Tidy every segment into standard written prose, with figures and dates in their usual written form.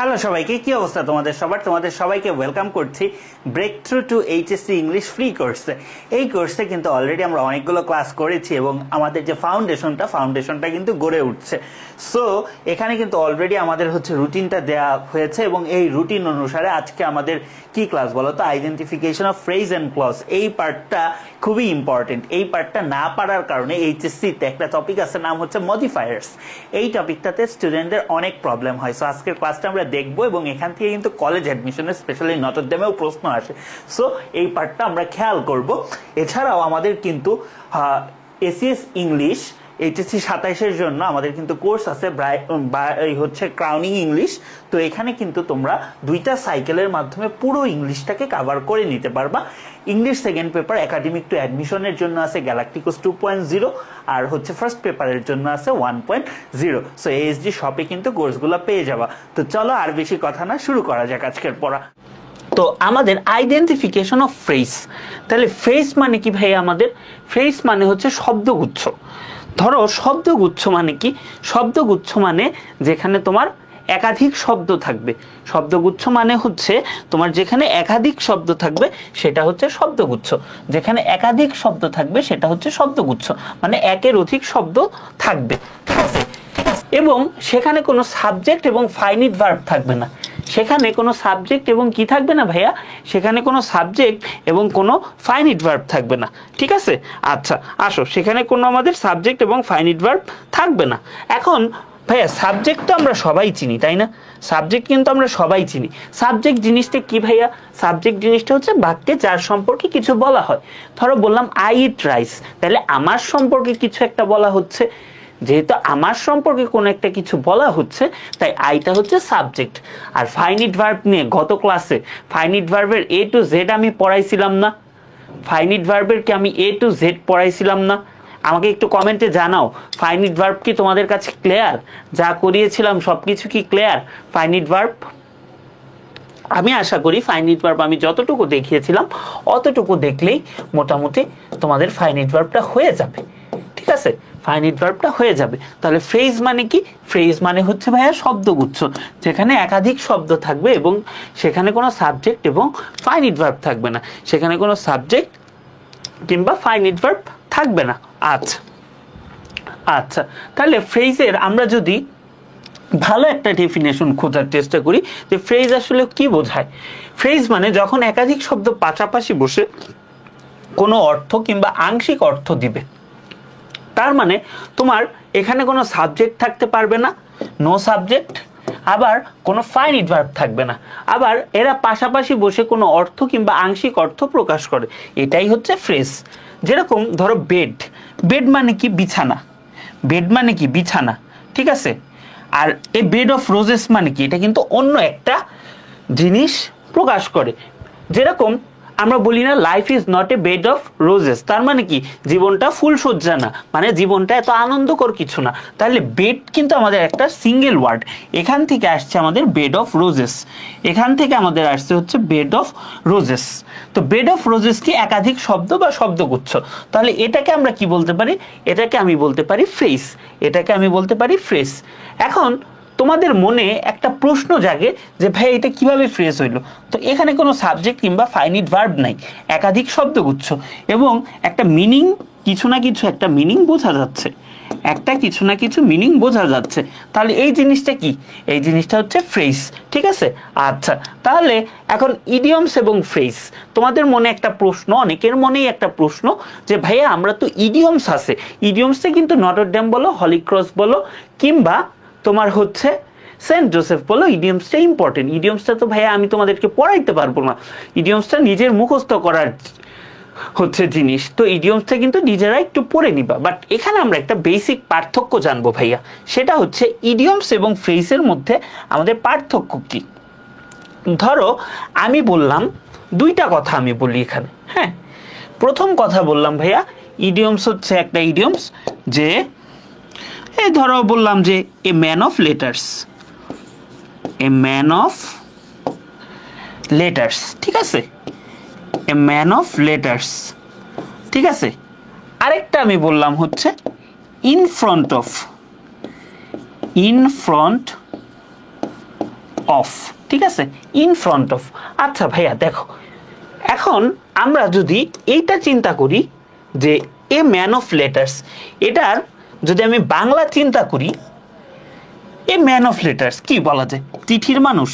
Hello সবাইকে, কি অবস্থা তোমাদের সবাইকে ওয়েলকাম করছি breakthrough to HSC English free কোর্সে। এই কোর্সে কিন্তু অলরেডি আমরা অনেকগুলো ক্লাস করেছি এবং আমাদের যে ফাউন্ডেশনটা কিন্তু গড়ে উঠছে। সো এখানে কিন্তু অলরেডি আমাদের রুটিনটা দেওয়া হয়েছে এবং এই রুটিন অনুসারে আজকে আমাদের কি ক্লাস বলো তো, identification of phrase and clause. এই পার্টটা খুবই ইম্পর্টেন্ট। এই পার্টটা না পারার কারণে এইচএসসিতে একটা টপিক আছে, নাম হচ্ছে মডিফায়ার্স। এই টপিকটাতে স্টুডেন্টদের অনেক প্রবলেম হয়। সো আজকের ক্লাসটা আমরা দেখবো এবং এখান থেকে কিন্তু কলেজ অ্যাডমিশনে স্পেশালি নটরডেমেও প্রশ্ন আসে। সো এই পার্টটা আমরা খেয়াল করব। এছাড়াও আমাদের কিন্তু এসিএস ইংলিশ এইচএসসি 27-এর জন্য আমাদের কিন্তু কোর্স আছে ক্রাউনিং ইংলিশ। তো এখানে কিন্তু তোমরা 2টা সাইকেলের মাধ্যমে পুরো ইংলিশটাকে কভার করে নিতে পারবা। English second paper academic two অ্যাডমিশনের জন্য আছে গ্যালাক্টিকোস 2.0 আর ফার্স্ট পেপারের জন্য আছে 1.0। সো এএসডি শপে কিন্তু কোর্সগুলো পেয়ে যাবা। তো চলো আর বেশি কথা না, শুরু করা যাক আজকের পড়া। তো আমাদের আইডেন্টিফিকেশন অফ ফ্রেজ, তাহলে ফ্রেজ মানে কি ভাই? আমাদের ফ্রেজ মানে হচ্ছে শব্দগুচ্ছ। ধরো শব্দগুচ্ছ মানে কি? শব্দগুচ্ছ মানে যেখানে তোমার একাধিক শব্দ থাকবে। শব্দগুচ্ছ মানে হচ্ছে তোমার যেখানে একাধিক শব্দ থাকবে সেটা হচ্ছে শব্দগুচ্ছ। যেখানে একাধিক শব্দ থাকবে সেটা হচ্ছে শব্দগুচ্ছ, মানে একের অধিক শব্দ থাকবে, ঠিক আছে? এবং সেখানে কোনো সাবজেক্ট এবং ফাইনিট ভার্ব থাকবে না। সেখানে কোনো সাবজেক্ট এবং কি থাকবে না ভাইয়া? সেখানে কোনো সাবজেক্ট এবং কোনো ফাইনিট ভার্ব থাকবে না, ঠিক আছে? আচ্ছা আসো, সেখানে কোনো আমাদের সাবজেক্ট এবং ফাইনিট ভার্ব থাকবে না। এখন ভাইয়া সাবজেক্ট তো আমরা সবাই চিনি, তাই না? সাবজেক্ট কিন্তু আমরা সবাই চিনি। সাবজেক্ট জিনিসটা কি ভাইয়া? সাবজেক্ট জিনিসটা হচ্ছে বাক্যে যার সম্পর্কে কিছু বলা হয়। ধরো বললাম আই ইট রাইস, তাহলে আমার সম্পর্কে কিছু একটা বলা হচ্ছে। যেহেতু আমার সম্পর্কে কোনো একটা কিছু বলা হচ্ছে, তাই আইটা হচ্ছে সাবজেক্ট। আর ফাইনিট ভার্ব নিয়ে গত ক্লাসে ফাইনিট ভার্বের এ টু জেড আমি পড়াইছিলাম না? ফাইনিট ভার্বের কি আমি এ টু জেড পড়াইছিলাম না? আমাকে একটু কমেন্টে জানাও, ফাইনিট ভার্ব কি তোমাদের কাছে ক্লিয়ার? যা করিয়েছিলাম সব কিছু কি ক্লিয়ার? ফাইনিট ভার্ব আমি আশা করি ফাইনিট ভার্ব আমি যতটুকু দেখিয়েছিলাম অতটুকু দেখলেই মোটামুটি তোমাদের ফাইনিট ভার্বটা হয়ে যাবে, ঠিক আছে? ফাইনিট ভার্বটা হয়ে যাবে। তাহলে ফ্রেজ মানে কি? ফ্রেজ মানে হচ্ছে ভাইয়া শব্দগুচ্ছ, যেখানে একাধিক শব্দ থাকবে এবং সেখানে কোনো সাবজেক্ট এবং ফাইনিট ভার্ব থাকবে না। সেখানে কোনো সাবজেক্ট কিংবা ফাইনিট ভার্ব থাকবে না। আচ্ছা আচ্ছা, তাহলে ফ্রেজের আমরা যদি ভালো একটা ডেফিনেশন খোঁজার চেষ্টা করি যে ফ্রেজ আসলে কি বোঝায়। ফ্রেজ মানে যখন একাধিক শব্দ পাশাপাশি বসে কোনো অর্থ কিংবা আংশিক অর্থ দিবে। তার মানে তোমার এখানে কোনো সাবজেক্ট থাকতে পারবে না, নো সাবজেক্ট, আবার কোনো ফাইনিট ভার্ব থাকবে না, আবার এরা পাশাপাশি বসে কোনো অর্থ কিংবা আংশিক অর্থ প্রকাশ করে। এটাই হচ্ছে ফ্রেজ। যেরকম ধরো বেড, বেড মানে কি? বিছানা। বেড মানে কি? বিছানা, ঠিক আছে? আর এই বেড অফ রোজেস মানে কি? এটা কিন্তু অন্য একটা জিনিস প্রকাশ করে। যেরকম আমরা বলি না life is not a bed of roses, তার মানে কি? জীবনটা ফুলসজ্জা না, মানে জীবনটা এত আনন্দকর কিছু না। তাহলে বেড কিন্তু আমাদের একটা সিঙ্গেল ওয়ার্ড। এখান থেকে আসছে আমাদের বেড অফ রোজেস, এখান থেকে আমাদের আসছে হচ্ছে বেড অফ রোজেস। তো বেড অফ রোজেস কি? একাধিক শব্দ বা শব্দগুচ্ছ। তাহলে এটাকে আমরা কি বলতে পারি? এটাকে আমি বলতে পারি ফ্রেজ। এটাকে আমি বলতে পারি ফ্রেজ। এখন তোমাদের মনে একটা প্রশ্ন জাগে যে ভাই এটা কিভাবে ফ্রেজ হইলো? তো এখানে কোনো সাবজেক্ট কিংবা ফাইনিট ভার্ব নাই, একাধিক শব্দগুচ্ছ এবং একটা মিনিং, কিছু না কিছু একটা মিনিং বোঝা যাচ্ছে, একটা কিছু না কিছু মিনিং বোঝা যাচ্ছে। তাহলে এই জিনিসটা কি? এই জিনিসটা হচ্ছে ফ্রেজ, ঠিক আছে? আচ্ছা, তাহলে এখন ইডিয়মস এবং ফ্রেজ। তোমাদের মনে একটা প্রশ্ন, অনেকের মনেই একটা প্রশ্ন যে ভাইয়া আমরা তো ইডিয়মস আছে, ইডিয়মসে কিন্তু নটরডেম বলো, হলি ক্রস বলো কিংবা তোমার হচ্ছে সেন্ট জোসেফ বলো, ইডিয়মসটা ইম্পর্টেন্ট। ইডিয়মসটা তো ভাইয়া আমি তোমাদেরকে পড়াইতে পারবো না, ইডিয়মসটা নিজের মুখস্থ করার হচ্ছে জিনিস। তো ইডিয়মসটা কিন্তু নিজেরা একটু পড়ে নিবা। বাট এখানে আমরা একটা বেসিক পার্থক্য জানবো ভাইয়া, সেটা হচ্ছে ইডিয়মস এবং ফ্রেজের মধ্যে আমাদের পার্থক্য কি। ধরো আমি বললাম 2টা কথা, আমি বলি এখানে, হ্যাঁ। প্রথম কথা বললাম ভাইয়া ইডিয়মস হচ্ছে একটা ইডিয়মস যে এই ধরো বললাম যে a man of letters, a man of letters, ঠিক আছে? এ ম্যান অফ লেটার্স, ঠিক আছে? আরেকটা আমি বললাম হচ্ছে in front of, in front of, ঠিক আছে, ইন ফ্রন্ট অফ। আচ্ছা ভাইয়া দেখো, এখন আমরা যদি এইটা চিন্তা করি যে এ ম্যান অফ লেটার্স, এটার যদি আমি বাংলা চিন্তা করি, এ ম্যান অফ লেটার্স কি বলা যায়? চিঠির মানুষ।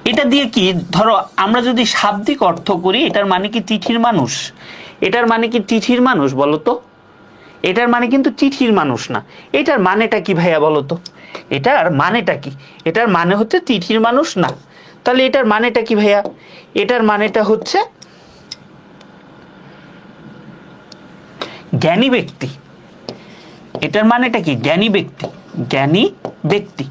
এটা দিয়ে কি, ধরো আমরা যদি শাব্দিক অর্থ করি, এটার মানে কি চিঠির মানুষ? এটার মানে কি চিঠির মানুষ বলো তো? এটার মানে কিন্তু চিঠির মানুষ না। এটার মানেটা কি ভাইয়া বলো তো? এটার মানেটা কি? এটার মানে হচ্ছে চিঠির মানুষ না। তাহলে এটার মানেটা কি ভাইয়া? এটার মানেটা হচ্ছে জ্ঞানী ব্যক্তি। এটার মানেটা কি? জ্ঞানী ব্যক্তি, জ্ঞানী ব্যক্তি।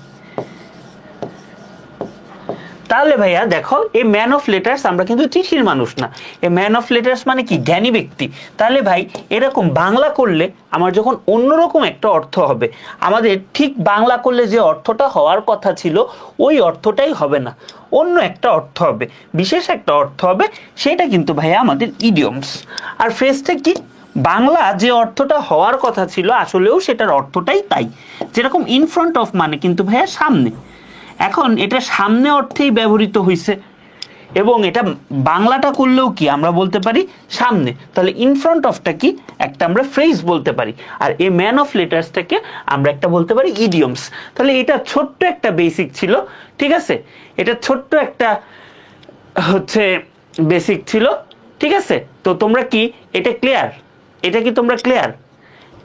তাহলে ভাইয়া দেখো, এ ম্যান অফ লেটার্স আমরা কিন্তু চিঠির মানুষ না, এ ম্যান অফ লেটার্স মানে কি? জ্ঞানী ব্যক্তি। তাহলে ভাই এরকম বাংলা করলে আমার যখন অন্যরকম একটা অর্থ হবে, আমাদের ঠিক বাংলা করলে যে অর্থটা হওয়ার কথা ছিল ওই অর্থটাই হবে না, অন্য একটা অর্থ হবে, বিশেষ একটা অর্থ হবে। সেটা কিন্তু ভাইয়া আমাদের ইডিয়মস। আর ফ্রেজটা কি? বাংলা যে অর্থটা হওয়ার কথা ছিল আসলেও সেটার অর্থটাই তাই। যেরকম ইন ফ্রন্ট অফ মানে কিন্তু ভাইয়া সামনে, এখন এটা সামনে অর্থেই ব্যবহৃত হয়েছে, এবং এটা বাংলাটা করলেও কি আমরা বলতে পারি সামনে। তাহলে ইন ফ্রন্ট অফটা কি? একটা আমরা ফ্রেজ বলতে পারি। আর এই ম্যান অফ লেটার্সটাকে আমরা একটা বলতে পারি ইডিয়মস। তাহলে এটা ছোট্ট একটা বেসিক ছিল, ঠিক আছে, এটা ছোট্ট একটা হচ্ছে বেসিক ছিল, ঠিক আছে। তো তোমরা কি এটা ক্লিয়ার? এটা কি তোমরা ক্লিয়ার?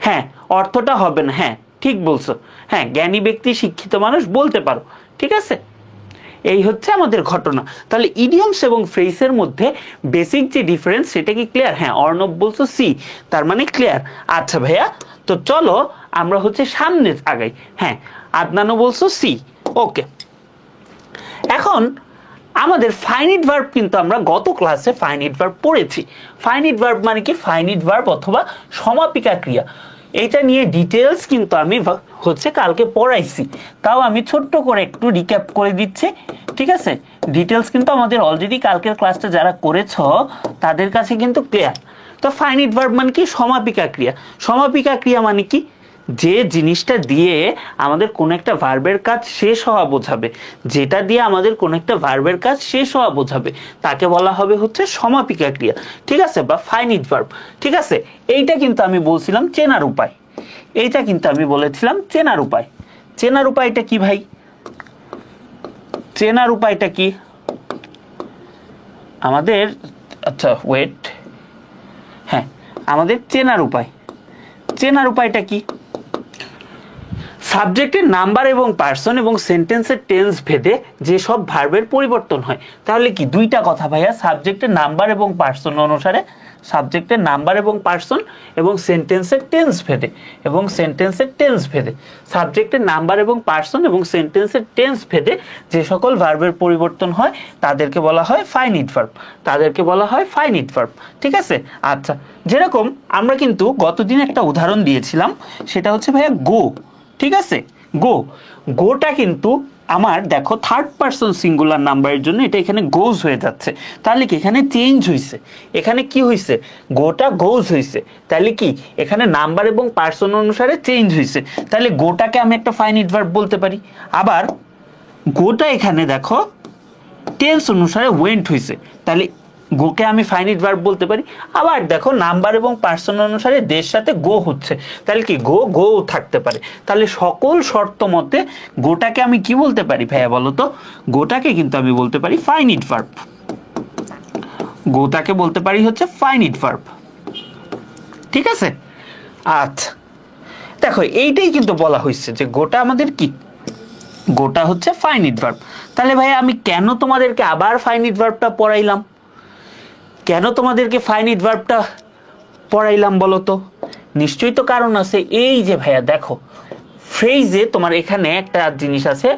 হ্যাঁ, অর্থটা হবে না, হ্যাঁ ঠিক বলছো, হ্যাঁ জ্ঞানী ব্যক্তি, শিক্ষিত মানুষ বলতে পারো, ঠিক আছে। এই হচ্ছে আমাদের ঘটনা। তাহলে ইডিয়মস এবং ফ্রেজের মধ্যে বেসিক যে ডিফারেন্স সেটা কি ক্লিয়ার? হ্যাঁ, অর্ণব বলছো সি, তার মানে ক্লিয়ার। আচ্ছা ভাইয়া, তো চলো আমরা হচ্ছে সামনে আগাই। হ্যাঁ, আদনানও বলছো সি, ওকে। এখন আমাদের ফাইনিট ভার্ব কিন্তু আমরা গত ক্লাসে ফাইনিট ভার্ব পড়েছি। ফাইনিট ভার্ব মানে কি? ফাইনিট ভার্ব অথবা সমাপিকা ক্রিয়া। এটা নিয়ে ডিটেলস কিন্তু আমি হচ্ছে কালকে পড়াইছি, তাও আমি ছোট্ট করে একটু রিক্যাপ করে দিচ্ছি, ঠিক আছে। ডিটেলস কিন্তু আমাদের অলরেডি কালকের ক্লাসটা যারা করেছ তাদের কাছে কিন্তু ক্লিয়ার। তো ফাইনিট ভার্ব মানে কি? সমাপিকা ক্রিয়া। সমাপিকা ক্রিয়া মানে কি? যে জিনিসটা দিয়ে আমাদের কোনো একটা ভার্বের কাজ শেষ হওয়া বোঝাবে, যেটা দিয়ে আমাদের কোনো একটা ভার্বের কাজ শেষ হওয়া বোঝাবে, তাকে বলা হবে হচ্ছে সমাপিকা ক্রিয়া, ঠিক আছে, বা ফাইনিট ভার্ব, ঠিক আছে। এইটা কিন্তু আমি বলছিলাম চেনার উপায়, এইটা কিন্তু আমি বলেছিলাম চেনার উপায়। চেনার উপায়টা কি ভাই? চেনার উপায়টা কি আমাদের? আচ্ছা ওয়েট, হ্যাঁ আমাদের চেনার উপায়, চেনার উপায়টা কি? সাবজেক্টের নাম্বার এবং পার্সন এবং সেন্টেন্সের টেন্স ভেদে যে সব ভার্বের পরিবর্তন হয়। তাহলে কি দুইটা কথা ভাইয়া, সাবজেক্টের নাম্বার এবং পার্সন অনুসারে, সাবজেক্টের নাম্বার এবং পার্সন এবং সেন্টেন্সের টেন্স ভেদে, এবং সেন্টেন্সের টেন্স ভেদে, সাবজেক্টের নাম্বার এবং পার্সন এবং সেন্টেন্সের টেন্স ভেদে যে সকল ভার্বের পরিবর্তন হয় তাদেরকে বলা হয় ফাইনিট ভার্ব, তাদেরকে বলা হয় ফাইনিট ভার্ব, ঠিক আছে। আচ্ছা, যেরকম আমরা কিন্তু গতদিন একটা উদাহরণ দিয়েছিলাম, সেটা হচ্ছে ভাইয়া গো, ঠিক আছে। গো, গোটা কিন্তু আমার দেখো থার্ড পারসন সিঙ্গুলার নাম্বারের জন্য এটা এখানে গোজ হয়ে যাচ্ছে, তাহলে কি এখানে চেঞ্জ হয়েছে, এখানে কি হয়েছে? গোটা গোজ হয়েছে, তাহলে কি এখানে নাম্বার এবং পারসন অনুসারে চেঞ্জ হয়েছে, তাহলে গোটাকে আমি একটা ফাইনিট ভার্ব বলতে পারি। আবার গোটা এখানে দেখো টেন্স অনুসারে ওয়েন্ট হয়েছে, তাহলে গোকে আমি ফাইনিট ভার্ব বলতে পারি। আবার দেখো নাম্বার এবং পার্সন অনুসারে দের সাথে গো হচ্ছে, তাহলে কি গো গো থাকতে পারে। তাহলে সকল শর্ত মতে গোটাকে আমি কি বলতে পারি ভাইয়া বলো তো? গোটাকে কিন্তু আমি বলতে পারি ফাইনিট ভার্ব, গোটাকে বলতে পারি হচ্ছে ফাইনিট ভার্ব, ঠিক আছে। আচ্ছা দেখো, এইটাই কিন্তু বলা হয়েছে যে গোটা আমাদের কি? গোটা হচ্ছে ফাইনিট ভার্ব। তাহলে ভাই আমি কেন তোমাদেরকে আবার ফাইনিট ভার্বটা পড়াইলাম? কেন তোমাদেরকে ফাইনিট ভার্বটা পড়াইলাম বলো তো? নিশ্চয়ই তো কারণ আছে। এই যে ভাইয়া দেখো, ফ্রেজে তোমার এখানে একটা জিনিস আছে,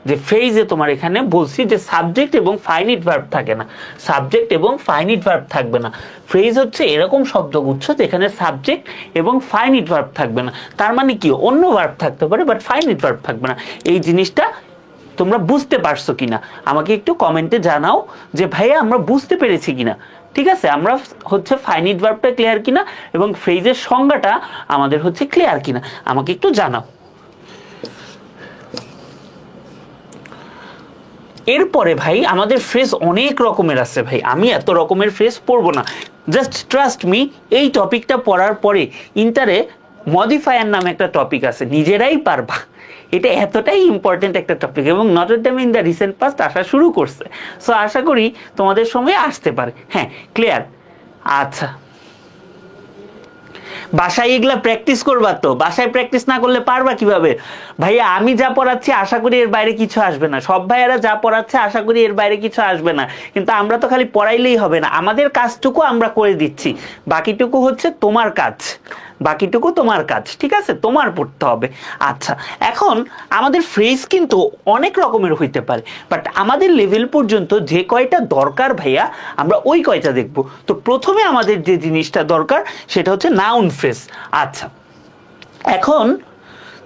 যে ফ্রেজে তোমার এখানে বলছি যে সাবজেক্ট এবং ফাইনিট ভার্ব থাকে না, সাবজেক্ট এবং ফাইনিট ভার্ব থাকবে না। ফ্রেজ হচ্ছে এরকম শব্দগুচ্ছ যেখানে সাবজেক্ট এবং ফাইনিট ভার্ব থাকবে না, তার মানে কি অন্য ভার্ব থাকতে পারে বাট ফাইনিট ভার্ব থাকবে না। এই জিনিসটা তোমরা বুঝতে পারছো কিনা আমাকে একটু কমেন্টে জানাও যে ভাইয়া আমরা বুঝতে পেরেছি কিনা, ঠিক আছে। আমরা হচ্ছে ফাইনিট ভার্বটা ক্লিয়ার কিনা এবং ফ্রেজের সংজ্ঞাটা আমাদের হচ্ছে ক্লিয়ার কিনা আমাকে একটু জানাও। এরপরে ভাই আমাদের ফ্রেজ অনেক রকমের আছে ভাই, আমি এত রকমের ফ্রেজ পড়বো না, জাস্ট ট্রাস্ট মি। এই টপিকটা পড়ার পরে ইন্টারে মডিফায়ার নামে একটা টপিক আছে, নিজেরাই পারবা। এটা এতটাই ইম্পর্টেন্ট একটা টপিক এবং Notre Dame in the recent past আসা শুরু করছে। সো আশা করি তোমাদের সময় আসতে পারে। হ্যাঁ, ক্লিয়ার? আচ্ছা, বাসায় এগুলা প্র্যাকটিস করবা তো? বাসায় প্র্যাকটিস না করলে পারবা কিভাবে? ভাইয়া আমি যা পড়াচ্ছি আশা করি এর বাইরে কিছু আসবে না, সব ভাইয়ারা যা পড়াচ্ছে আশা করি এর বাইরে কিছু আসবে না। কিন্তু আমরা তো খালি পড়াইলেই হবে না, আমাদের কাজটুকু আমরা করে দিচ্ছি, বাকিটুকু হচ্ছে তোমার কাজ, বাকিটুকু তোমার কাজ, ঠিক আছে? তোমার পড়তে হবে। আচ্ছা, এখন আমাদের ফ্রেজ কিন্তু অনেক রকমের হইতে পারে, বাট আমাদের লেভেল পর্যন্ত যে কয়টা দরকার ভাইয়া আমরা ওই কয়টা দেখব। তো প্রথমে আমাদের যে জিনিসটা দরকার সেটা হচ্ছে নাউন ফ্রেজ। আচ্ছা, এখন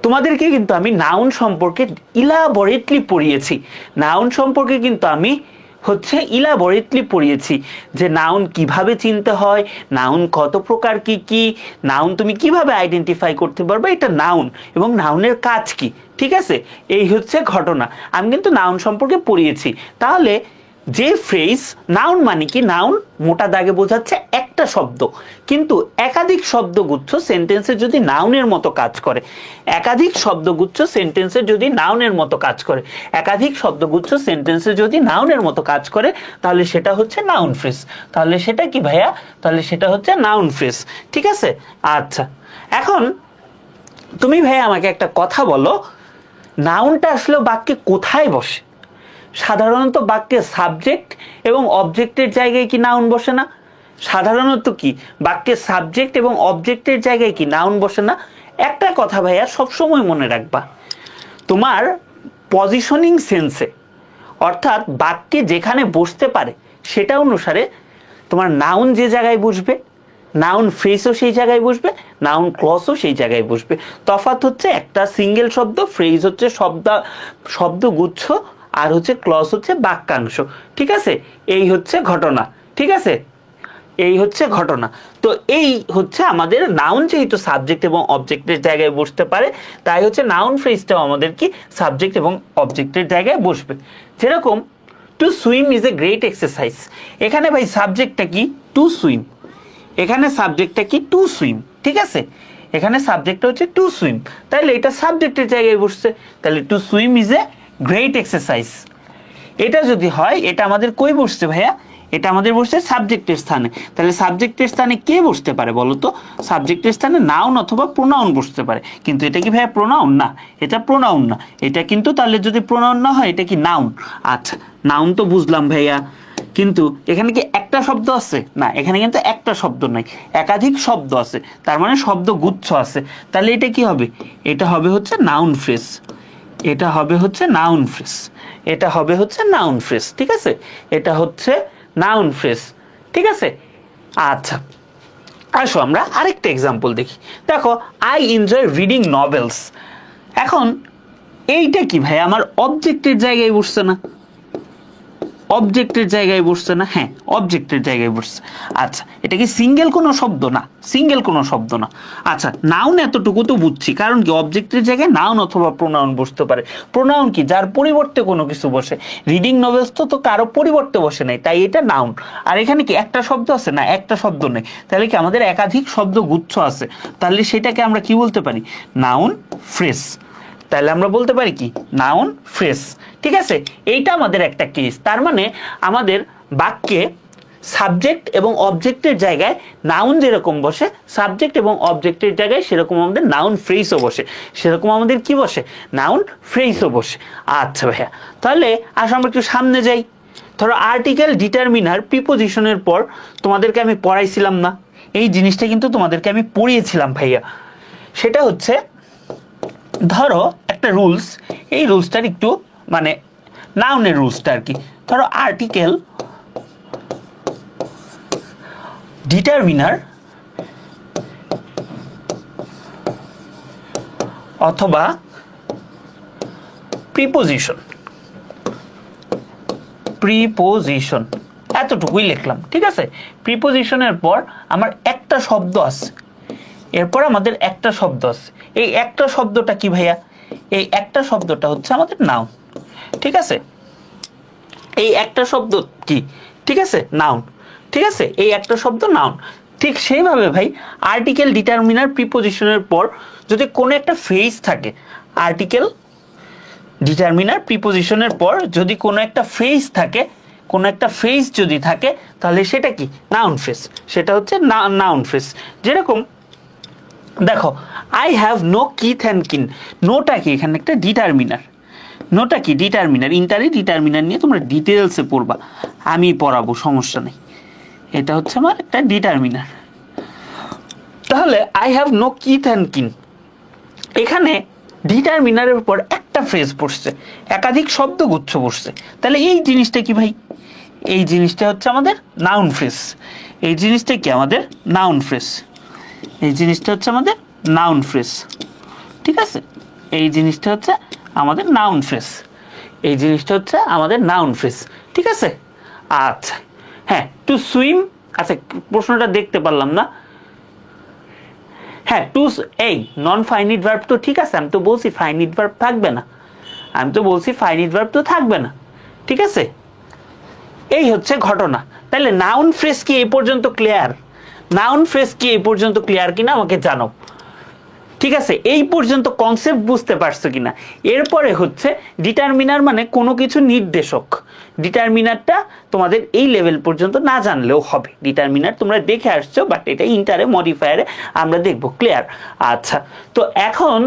তোমাদেরকে কিন্তু আমি নাউন সম্পর্কে ইলাবোরেটলি পড়িয়েছি, নাউন সম্পর্কে কিন্তু আমি ইলাবোরেটলি পড়িয়েছি যে নাউন কিভাবে চিনতে হয়, নাউন কত প্রকার, কি কি নাউন তুমি কিভাবে আইডেন্টিফাই করতে পারবে, এটা নাউন এবং নাউনের কাজ কি, ঠিক আছে? এই হচ্ছে ঘটনা, আমি কিন্তু নাউন সম্পর্কে পড়িয়েছি। তাহলে যে ফ্রেজ, নাউন মানে কি? নাউন মোটা দাগে বোঝাচ্ছে একটা শব্দ, কিন্তু একাধিক শব্দগুচ্ছ সেন্টেন্সে যদি নাউনের মতো কাজ করে, একাধিক শব্দগুচ্ছ সেন্টেন্সে যদি নাউনের মতো কাজ করে, একাধিক শব্দগুচ্ছ সেন্টেন্সে যদি নাউনের মতো কাজ করে, তাহলে সেটা হচ্ছে নাউন ফ্রেজ। তাহলে সেটা কি ভাইয়া? তাহলে সেটা হচ্ছে নাউন ফ্রেজ, ঠিক আছে? আচ্ছা, এখন তুমি ভাইয়া আমাকে একটা কথা বলো, নাউনটা আসলে বাক্যে কোথায় বসে? সাধারণত বাক্যে সাবজেক্ট এবং অবজেক্টের জায়গায় কি নাউন বসে না? সাধারণত কি বাক্যে সাবজেক্ট এবং অবজেক্টের জায়গায় কি নাউন বসে না? একটা কথা ভাইয়া সবসময় মনে রাখবা, তোমার পজিশনিং সেন্সে, অর্থাৎ বাক্যে যেখানে বসতে পারে সেটা অনুসারে তোমার নাউন যে জায়গায় বসবে, নাউন ফ্রেজও সেই জায়গায় বসবে, নাউন ক্লজও সেই জায়গায় বসবে। তফাৎ হচ্ছে একটা সিঙ্গেল শব্দ, ফ্রেজ হচ্ছে শব্দগুচ্ছ, আর হচ্ছে ক্লজ হচ্ছে বাক্যাংশ, ঠিক আছে? এই হচ্ছে ঘটনা, ঠিক আছে? এই হচ্ছে ঘটনা। তো এই হচ্ছে আমাদের নাউন, যেহেতু সাবজেক্ট এবং অবজেক্টের জায়গায় বসতে পারে, তাই হচ্ছে নাউন ফ্রেজটাও আমাদের কি সাবজেক্ট এবং অবজেক্টের জায়গায় বসবে। যেরকম to swim is a great exercise, এখানে ভাই সাবজেক্টটা কি? To swim. এখানে সাবজেক্টটা কি? টু সুইম, ঠিক আছে? এখানে সাবজেক্টটা হচ্ছে টু সুইম, তাহলে এটা সাবজেক্টের জায়গায় বসছে, তাহলে to swim is a great exercise. এটা যদি হয়, এটা আমাদের কই বসছে ভাইয়া? এটা আমাদের বসছে সাবজেক্টের স্থানে। তাহলে সাবজেক্টের স্থানে কে বসতে পারে বলো তো? সাবজেক্টের স্থানে নাউন অথবা প্রোনাউন বসতে পারে, কিন্তু এটা কি ভাইয়া প্রোনাউন? না, এটা প্রোনাউন না। এটা কিন্তু তাহলে যদি প্রোনাউন না হয়, এটা কি নাউন? আচ্ছা, নাউন তো বুঝলাম ভাইয়া, কিন্তু এখানে কি একটা শব্দ আছে? না, এখানে কিন্তু একটা শব্দ নাই, একাধিক শব্দ আছে, তার মানে শব্দ গুচ্ছ আছে। তাহলে এটা কি হবে? এটা হবে হচ্ছে নাউন ফ্রেজ, এটা হবে হচ্ছে নাউন ফ্রেজ, এটা হবে হচ্ছে নাউন ফ্রেজ, ঠিক আছে? এটা হচ্ছে নাউন ফ্রেজ, ঠিক আছে? আচ্ছা, আসো আমরা আরেকটা এক্সাম্পল দেখি। দেখো, আই এনজয় রিডিং নভেলস। এখন এইটা কি ভাই? আমার অবজেক্টের জায়গায় বসছে না? অবজেক্টের জায়গায় বসছে না? হ্যাঁ, অবজেক্টের জায়গায় বসছে। আচ্ছা, এটা কি সিঙ্গেল কোনো শব্দ? না, সিঙ্গেল কোনো শব্দ না। আচ্ছা, নাউন এতটুকু তো বুঝছি, কারণ কি অবজেক্টের জায়গায় নাউন অথবা প্রোনাউন বসতে পারে। প্রোনাউন কি? যার পরিবর্তে কোনো কিছু বসে। রিডিং নভেলস তো কারো পরিবর্তে বসে নাই, তাই এটা নাউন। আর এখানে কি একটা শব্দ আছে? না, একটা শব্দ নেই। তাহলে কি আমাদের একাধিক শব্দ গুচ্ছ আছে, তাহলে সেটাকে আমরা কি বলতে পারি? Noun phrase. তাহলে আমরা বলতে পারি কি? নাউন ফ্রেজ, ঠিক আছে? এইটা আমাদের একটা কেস। তার মানে আমাদের বাক্যে সাবজেক্ট এবং অবজেক্টের জায়গায় নাউন যেরকম বসে, সাবজেক্ট এবং অবজেক্টের জায়গায় সেরকম আমাদের নাউন ফ্রেজও বসে, সেরকম আমাদের কি বসে? নাউন ফ্রেজও বসে। আচ্ছা ভাইয়া, তাহলে আসো আমরা একটু সামনে যাই। ধরো আর্টিকেল, ডিটারমিনার, প্রিপোজিশনের পর তোমাদেরকে আমি পড়াইছিলাম না, এই জিনিসটা কিন্তু তোমাদেরকে আমি পড়িয়েছিলাম ভাইয়া। সেটা হচ্ছে, ধরো একটা রুলস, এই রুলসটার একটু মানে নাউনের রুলসটা আর কি। ধরো আর্টিকেল, ডিটারমিনার অথবা প্রিপোজিশন, প্রিপোজিশন এতটুকুই লিখলাম, ঠিক আছে? প্রিপোজিশনের পর আমার একটা শব্দ আছে, এরপর আমাদের একটা শব্দ আছে। এই একটা শব্দটা কি ভাইয়া? এই একটা শব্দটা হচ্ছে আমাদের নাউন, ঠিক আছে? এই একটা শব্দ কি, ঠিক আছে, নাউন, ঠিক আছে, এই একটা শব্দ নাউন। ঠিক সেইভাবে ভাই আর্টিকেল, ডিটারমিনার, প্রিপোজিশনের পর যদি কোনো একটা ফ্রেজ থাকে, আর্টিকেল, ডিটারমিনার, প্রিপোজিশনের পর যদি কোনো একটা ফ্রেজ থাকে, কোনো একটা ফ্রেজ যদি থাকে, তাহলে সেটা কি, নাউন ফ্রেজ, সেটা হচ্ছে নাউন ফ্রেজ। যেরকম দেখো, I have no kith and kin, নোটা কি, এখানে একটা ডিটারমিনার, নোটা কি, ডিটারমিনার, ইন্টারে ডিটারমিনার নিয়ে তোমরা ডিটেলসে পড়বা, আমি পড়াবো, সমস্যা নেই। এটা হচ্ছে আমার একটা ডিটারমিনার। তাহলে I have no kith and kin, এখানে ডিটারমিনারের উপর একটা ফ্রেজ পড়ছে, একাধিক শব্দগুচ্ছ পড়ছে, তাহলে এই জিনিসটা কি ভাই, এই জিনিসটা হচ্ছে আমাদের নাউন ফ্রেজ, এই জিনিসটা কি আমাদের নাউন ফ্রেজ, এই জিনিসটা হচ্ছে আমাদের নাউন ফ্রেজ, ঠিক আছে, এই জিনিসটা হচ্ছে আমাদের নাউন ফ্রেজ, এই জিনিসটা হচ্ছে আমাদের নাউন ফ্রেজ, ঠিক আছে। আচ্ছা হ্যাঁ, টু সুইম, আচ্ছা প্রশ্নটা দেখতে পারলাম না, হ্যাঁ টু, এই নন ফাইনিট ভার্ব তো ঠিক আছে, আমি তো বলছি ফাইনিট ভার্ব থাকবে না, আমি তো বলছি ফাইনিট ভার্ব তো থাকবে না, ঠিক আছে, এই হচ্ছে ঘটনা। তাহলে নাউন ফ্রেজ কি এই পর্যন্ত ক্লিয়ার? নাউন ফ্রেজ কি এই পর্যন্ত ক্লিয়ার কিনা আমাকে জানাও, ঠিক আছে, এই পর্যন্ত কনসেপ্ট বুঝতে পারছো কিনা। এরপরে হচ্ছে ডিটারমিনার, মানে কোনো কিছু নির্দেশক। ডিটারমিনারটা তোমাদের এই লেভেল পর্যন্ত না জানলেও হবে, ডিটারমিনার তোমরা দেখে আসছো, বাট এটা ইন্টারে মডিফায়ারে আমরা দেখবো, ক্লিয়ার। আচ্ছা, তো এখন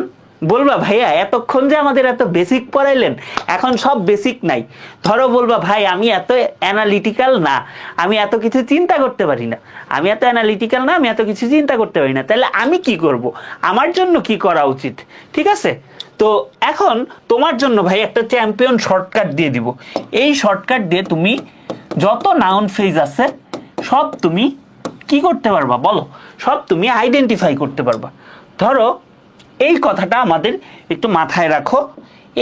বলবা ভাইয়া এতক্ষণ যে আমাদের এত বেসিক পড়াইলেন, এখন সব বেসিক নাই, ধরো বলবা ভাই আমি এত অ্যানালিটিক্যাল না, আমি এত কিছু চিন্তা করতে পারি না, আমি এত অ্যানালিটিক্যাল না, আমি এত কিছু চিন্তা করতে পারি না, তাহলে আমি কি করব, আমার জন্য কি করা উচিত, ঠিক আছে। তো এখন তোমার জন্য ভাই একটা চ্যাম্পিয়ন শর্টকাট দিয়ে দিব, এই শর্টকাট দিয়ে তুমি যত নাউন ফ্রেজ আছে সব তুমি কি করতে পারবা বলো, সব তুমি আইডেন্টিফাই করতে পারবা। ধরো এই কথাটা আমাদের একটু মাথায় রাখো,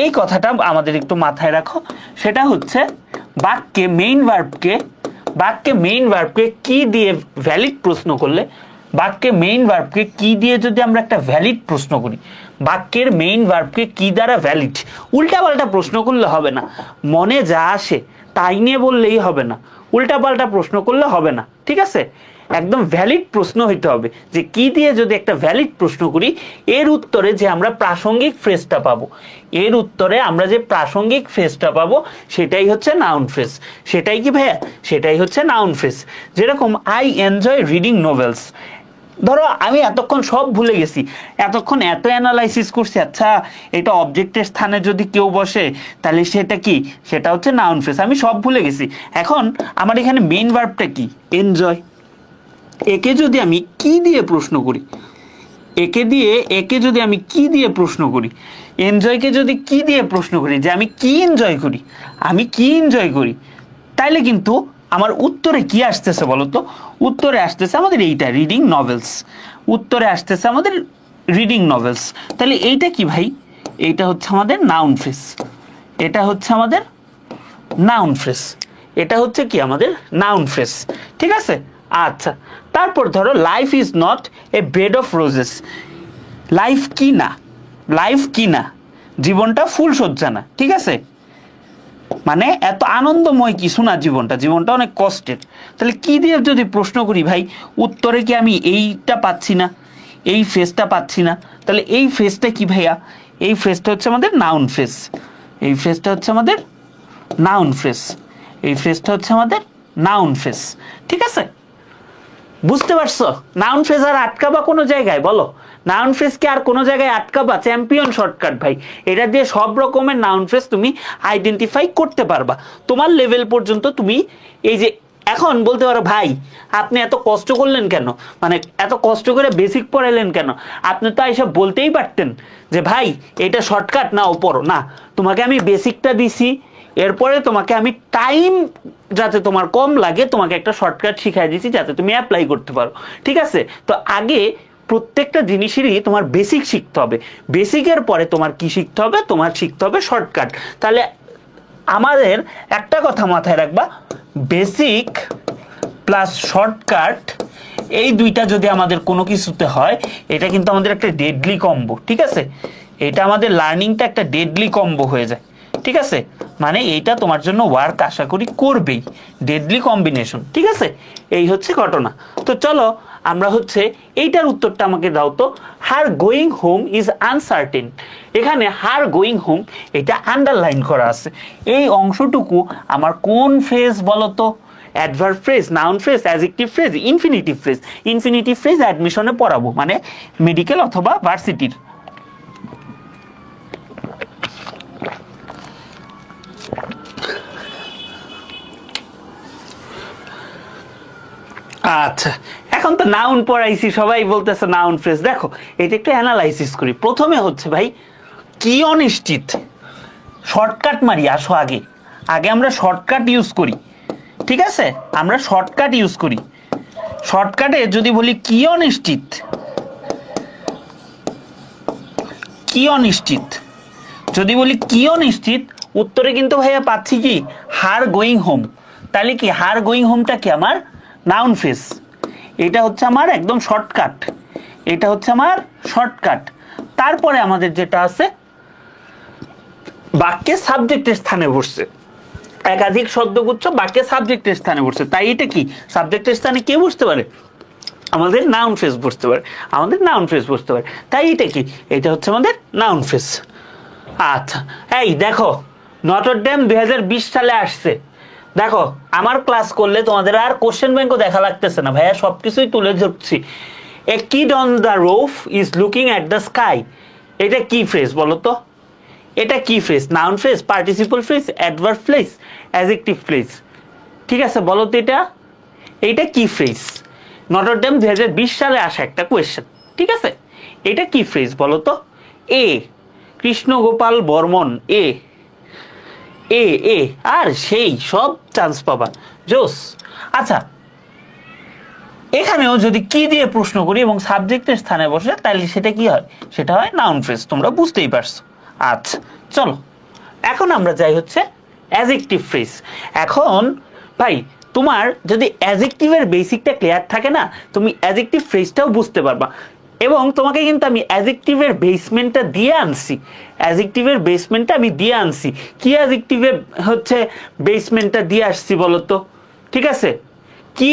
এই কথাটা আমাদের একটু মাথায় রাখো, সেটা হচ্ছে বাক্যে মেইন ভার্বকে কি দিয়ে ভ্যালিড প্রশ্ন করলে, বাক্যে মেইন ভার্বকে কি দিয়ে যদি আমরা একটা ভ্যালিড প্রশ্ন করি, বাক্যের মেইন ভার্বকে কি দ্বারা ভ্যালিড, উল্টাপাল্টা প্রশ্ন করলে হবে না, মনে যা আসে তাই নিয়ে বললেই হবে না, উল্টাপাল্টা প্রশ্ন করলে হবে না, ঠিক আছে, একদম ভ্যালিড প্রশ্ন হইতে হবে, যে কি দিয়ে যদি একটা ভ্যালিড প্রশ্ন করি এর উত্তরে যে আমরা প্রাসঙ্গিক ফ্রেজটা পাবো, এর উত্তরে আমরা যে প্রাসঙ্গিক ফ্রেজটা পাবো সেটাই হচ্ছে নাউন ফ্রেজ। সেটাই কি ভাইয়া, সেটাই হচ্ছে নাউন ফ্রেজ। যেরকম আই এনজয় রিডিং নোভেলস, ধরো আমি এতক্ষণ সব ভুলে গেছি, এতক্ষণ এত অ্যানালাইসিস করছি, আচ্ছা এটা অবজেক্টের স্থানে যদি কেউ বসে তাহলে সেটা কি, সেটা হচ্ছে নাউন ফ্রেজ, আমি সব ভুলে গেছি। এখন আমার এখানে মেইন ভার্বটা কি, এনজয়, একে যদি আমি কি দিয়ে প্রশ্ন করি, একে যদি আমি কি দিয়ে প্রশ্ন করি, এনজয়কে যদি কি দিয়ে প্রশ্ন করি, যে আমি কি এনজয় করি, তাইলে কিন্তু আমার উত্তরে কি আসতেছে বলতো, উত্তরে আসতেছে আমাদের এইটা রিডিং নভেলস, উত্তরে আসতেছে আমাদের রিডিং নভেলস। তাহলে এইটা কি ভাই, এইটা হচ্ছে আমাদের নাউন ফ্রেজ, এটা হচ্ছে আমাদের নাউন ফ্রেজ, এটা হচ্ছে কি আমাদের নাউন ফ্রেজ, ঠিক আছে। আচ্ছা, তারপর ধরো life is not a bed of roses, life কি না, জীবনটা ফুল সজ্জা না, ঠিক আছে, মানে এত আনন্দময় কিছু না জীবনটা অনেক কষ্টের। তাহলে কি দিয়ে যদি প্রশ্ন করি ভাই, উত্তরে কি আমি এইটা পাচ্ছি না, এই ফ্রেজটা পাচ্ছি না, তাহলে এই ফ্রেজটা কি ভাইয়া, এই ফ্রেজটা হচ্ছে আমাদের নাউন ফ্রেজ, এই ফ্রেজটা হচ্ছে আমাদের নাউন ফ্রেজ, এই ফ্রেজটা হচ্ছে আমাদের নাউন ফ্রেজ, ঠিক আছে। বুঝতে পারছো, নাউন ফ্রেজ আর আটকাবা কোনো জায়গায় বলো, নাউন ফ্রেজকে আর কোনো জায়গায় আটকাবা, চ্যাম্পিয়ন শর্টকাট ভাই, এটা দিয়ে সব রকমের নাউন ফ্রেজ তুমি আইডেন্টিফাই করতে পারবা। তোমার লেভেল পর্যন্ত তুমি এই যে এখন বলতে পারো ভাই আপনি এত কষ্ট করলেন কেন, মানে এত কষ্ট করে বেসিক পড়াইলেন কেন, আপনি তো এসব বলতেই পারতেন যে ভাই এটা শর্টকাট না পড়ো না, তোমাকে আমি বেসিকটা দিছি, এরপরে তোমাকে আমি টাইম যাতে তোমার কম লাগে তোমাকে একটা শর্টকাট শিখাই দিয়েছি যাতে তুমি অ্যাপ্লাই করতে পারো, ঠিক আছে। তো আগে প্রত্যেকটা জিনিসেরই তোমার বেসিক শিখতে হবে, বেসিকের পরে তোমার কি শিখতে হবে, তোমার শিখতে হবে শর্টকাট। তাহলে আমাদের একটা কথা মাথায় রাখবা, বেসিক প্লাস শর্টকাট এই দুইটা যদি আমাদের কোনো কিছুতে হয় এটা কিন্তু আমাদের একটা ডেডলি কম্বো, ঠিক আছে, এটা আমাদের লার্নিংটা একটা ডেডলি কম্বো হয়ে যায়, ঠিক আছে, মানে এইটা তোমার জন্য ওয়ার্ক আশা করি করবেই, ডেডলি কম্বিনেশন। ঠিক আছে, এই হচ্ছে ঘটনা। তো চলো আমরা হচ্ছে এইটার উত্তরটা আমাকে দাও তো। Her going home is uncertain, এখানে হার গোয়িং হোম এটা আন্ডারলাইন করা আছে। এই অংশটুকু আমার কোন ফ্রেজ বলো তো? Adverb phrase, noun phrase, adjective phrase, infinitive phrase. Infinitive phrase অ্যাডমিশনে পড়াবো, মানে মেডিকেল অথবা ভার্সিটির। আচ্ছা, এখন তো নাউন পড়াইছি, সবাই বলতেছে নাউন ফ্রেজ। দেখো এটা একটু অ্যানালাইসিস করি। প্রথমে হচ্ছে ভাই কি অনিশ্চিত, শর্টকাট মারি, আসো আগে আগে আমরা শর্টকাট ইউজ করি। ঠিক আছে, আমরা শর্টকাট ইউজ করি। শর্টকাটে যদি বলি কি অনিশ্চিত, কি অনিশ্চিত, যদি বলি কি অনিশ্চিত, উত্তরে কিন্তু ভাইয়া পাচ্ছি কি হার গোয়িং হোম। তাহলে কি হার গোয়িং হোমটা কি আমার নাউন ফ্রেজ। এটা হচ্ছে আমার একদম শর্টকাট, এটা হচ্ছে আমার শর্টকাট। তারপরে আমাদের যেটা আছে বাক্যে সাবজেক্টের স্থানে বসছে, একাধিক শব্দগুচ্ছ বাক্যে সাবজেক্টের স্থানে বসছে। তাই এটা কি সাবজেক্টের স্থানে কে বসতে পারে? আমাদের নাউন ফ্রেজ বসতে পারে, আমাদের নাউন ফ্রেজ বসতে পারে। তাই এটা কি, এটা হচ্ছে আমাদের নাউন ফ্রেজ। আচ্ছা, এই দেখো নটর ডেম 2020 সালে আসছে। দেখো আমার ক্লাস করলে তোমাদের আর কোশ্চেন ব্যাংকও দেখা লাগতেছে না ভাইয়া, সবকিছুই তুলে ধরছি। A kid on the roof is looking at the sky, এটা কি ফ্রেজ বলো তো? এটা কি phrase? Noun phrase, participle phrase, adverb phrase, adjective phrase. ঠিক আছে, বলো তো এইটা কি ফ্রেজ? নটর ডেম 2020 সালে আসা একটা কোয়েশ্চেন। ঠিক আছে, এটা কি ফ্রেজ বলো তো? এ কৃষ্ণগোপাল বর্মন, এ এ এ আর সেই সব চান্স পাবা, জোস। আচ্ছা, এখানেও যদি কি দিয়ে প্রশ্ন করি এবং সাবজেক্টের স্থানে বসে, তাহলে সেটা কি হয়? সেটা হয় নাউন ফ্রেজ, তোমরা বুঝতেই পারছো। আচ্ছা চলো এখন আমরা যাই হচ্ছে অ্যাডজেক্টিভ ফ্রেজ। এখন ভাই তোমার যদি অ্যাডজেক্টিভের বেসিকটা ক্লিয়ার থাকে না, তুমি অ্যাডজেক্টিভ ফ্রেজটাও বুঝতে পারবা। এবং তোমাকে কিন্তু আমি অ্যাডজেক্টিভের বেসমেন্টটা দিয়ে আনছি, অ্যাডজেক্টিভের বেসমেন্টটা আমি দিয়ে আনছি। কি অ্যাডজেক্টিভের হচ্ছে বেসমেন্টটা দিয়ে আসছি বলো তো? ঠিক আছে, কি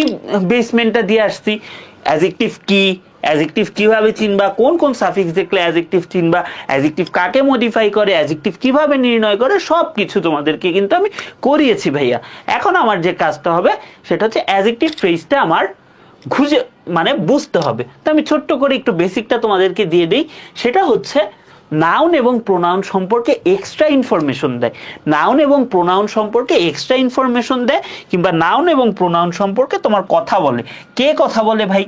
বেসমেন্টটা দিয়ে আসছি? অ্যাডজেক্টিভ কি, অ্যাডজেক্টিভ কিভাবে চিনবা, কোন কোন সাফিক্স দেখলে অ্যাডজেক্টিভ চিনবা, অ্যাডজেক্টিভ কাকে মডিফাই করে, অ্যাডজেক্টিভ কিভাবে নির্ণয় করে, সব কিছু তোমাদেরকে কিন্তু আমি করিয়েছি ভাইয়া। এখন আমার যে কাজটা হবে সেটা হচ্ছে অ্যাডজেক্টিভ ফ্রেজটা আমার খুঁজে মানে বুঝতে হবে। তো আমি ছোট্ট করে একটু বেসিকটা তোমাদেরকে দিয়ে দিই। সেটা হচ্ছে নাউন এবং প্রোনাউন সম্পর্কে এক্সট্রা ইনফরমেশন দেয়, নাউন এবং প্রোনাউন সম্পর্কে এক্সট্রা ইনফরমেশন দেয়, কিংবা নাউন এবং প্রোনাউন সম্পর্কে তোমার কথা বলে। কে কথা বলে ভাই?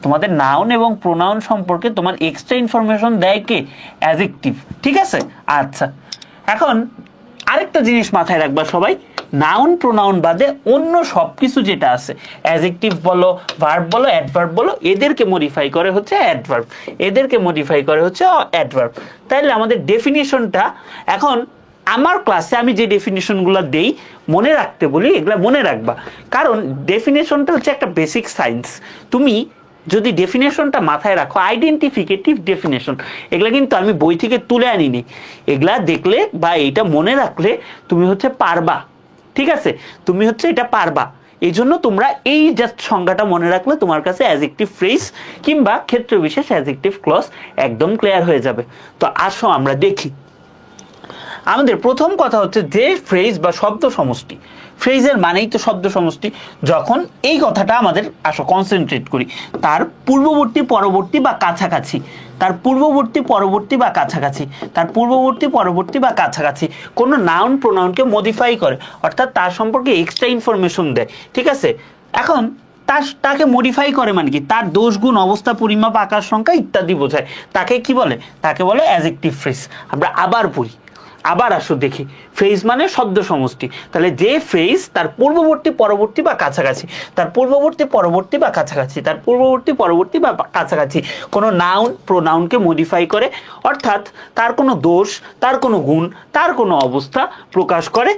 তোমাদের নাউন এবং প্রোনাউন সম্পর্কে তোমার এক্সট্রা ইনফরমেশন দেয় কে? অ্যাডজেক্টিভ। ঠিক আছে, আচ্ছা এখন আরেকটা জিনিস মাথায় রাখবা সবাই, নাউন প্রোনাউন বাদে অন্য সবকিছু যেটা আছে, অ্যাডজেক্টিভ বলো, ভার্ব বলো, অ্যাডভার্ব বলো, এদেরকে মডিফাই করে হচ্ছে অ্যাডভার্ব, এদেরকে মডিফাই করে হচ্ছে অ্যাডভার্ব। তাইলে আমাদের ডেফিনিশনটা এখন আমার ক্লাসে আমি যে ডেফিনিশনগুলো দেই মনে রাখতে বলি, এগুলা মনে রাখবা, কারণ ডেফিনেশনটা হচ্ছে একটা বেসিক সায়েন্স। তুমি যদি ডেফিনেশনটা মাথায় রাখো, আইডেন্টিফিকেটিভ ডেফিনেশন, এগুলা কিন্তু আমি বই থেকে তুলে আনিনি, এগুলা দেখলে বা এটা মনে রাখলে তুমি হচ্ছে পারবা। ঠিক আছে, তুমি হচ্ছে এটা পারবা। এই জন্য তোমরা এই জাস্ট সংজ্ঞাটা মনে রাখলে তোমার কাছে অ্যাডজেক্টিভ ফ্রেজ কিংবা ক্ষেত্র বিশেষ অ্যাডজেক্টিভ ক্লজ একদম ক্লিয়ার হয়ে যাবে। তো আসো আমরা দেখি। আমাদের প্রথম কথা হচ্ছে যে ফ্রেজ বা শব্দ সমষ্টি, ফ্রেজের মানেই তো শব্দ সমষ্টি। যখন এই কথাটা আমাদের আসো কনসেন্ট্রেট করি, তার পূর্ববর্তী পরবর্তী বা কাছাকাছি, তার পূর্ববর্তী পরবর্তী বা কাছাকাছি, তার পূর্ববর্তী পরবর্তী বা কাছাকাছি কোনো নাউন প্রোনাউনকে মডিফাই করে, অর্থাৎ তার সম্পর্কে এক্সট্রা ইনফরমেশন দেয়। ঠিক আছে, এখন তাকে মডিফাই করে মানে কি? তার দোষ গুণ অবস্থা পরিমাপ আকার সংখ্যা ইত্যাদি বোঝায়। তাকে কি বলে? তাকে বলে অ্যাডজেক্টিভ ফ্রেজ। আমরা আবার পড়ি, আবার আসো দেখি। ফ্রেজ মানে শব্দ সমষ্টি, তাহলে যে ফ্রেজ তার পূর্ববর্তী পরবর্তী বা কাছাকাছি, তার পূর্ববর্তী পরবর্তী বা কাছাকাছি, তার পূর্ববর্তী পরবর্তী বা কাছাকাছি কোনো নাউন প্রোনাউনকে মডিফাই করে, অর্থাৎ তার কোনো দোষ, তার কোনো গুণ, তার কোনো অবস্থা প্রকাশ করে,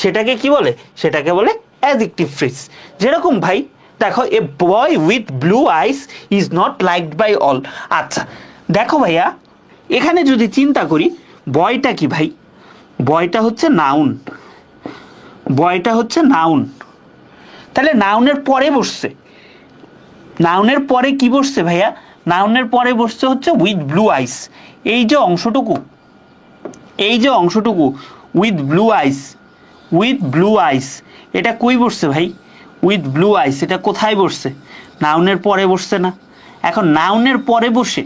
সেটাকে কি বলে? সেটাকে বলে অ্যাডজেক্টিভ ফ্রেজ। যেরকম ভাই দেখো, a boy with blue eyes is not liked by all. আচ্ছা দেখো ভাইয়া, এখানে যদি চিন্তা করি, বয়টা কি ভাই? বয়টা হচ্ছে নাউন, বয়টা হচ্ছে নাউন। তাহলে নাউনের পরে বসছে, নাউনের পরে কি বসছে ভাইয়া? নাউনের পরে বসছে হচ্ছে উইথ ব্লু আইস। এই যে অংশটুকু, এই যে অংশটুকু with blue eyes, with blue eyes, এটা কই বসছে ভাই? উইথ ব্লু আইস, এটা কোথায় বসছে? নাউনের পরে বসছে না? এখন নাউনের পরে বসে,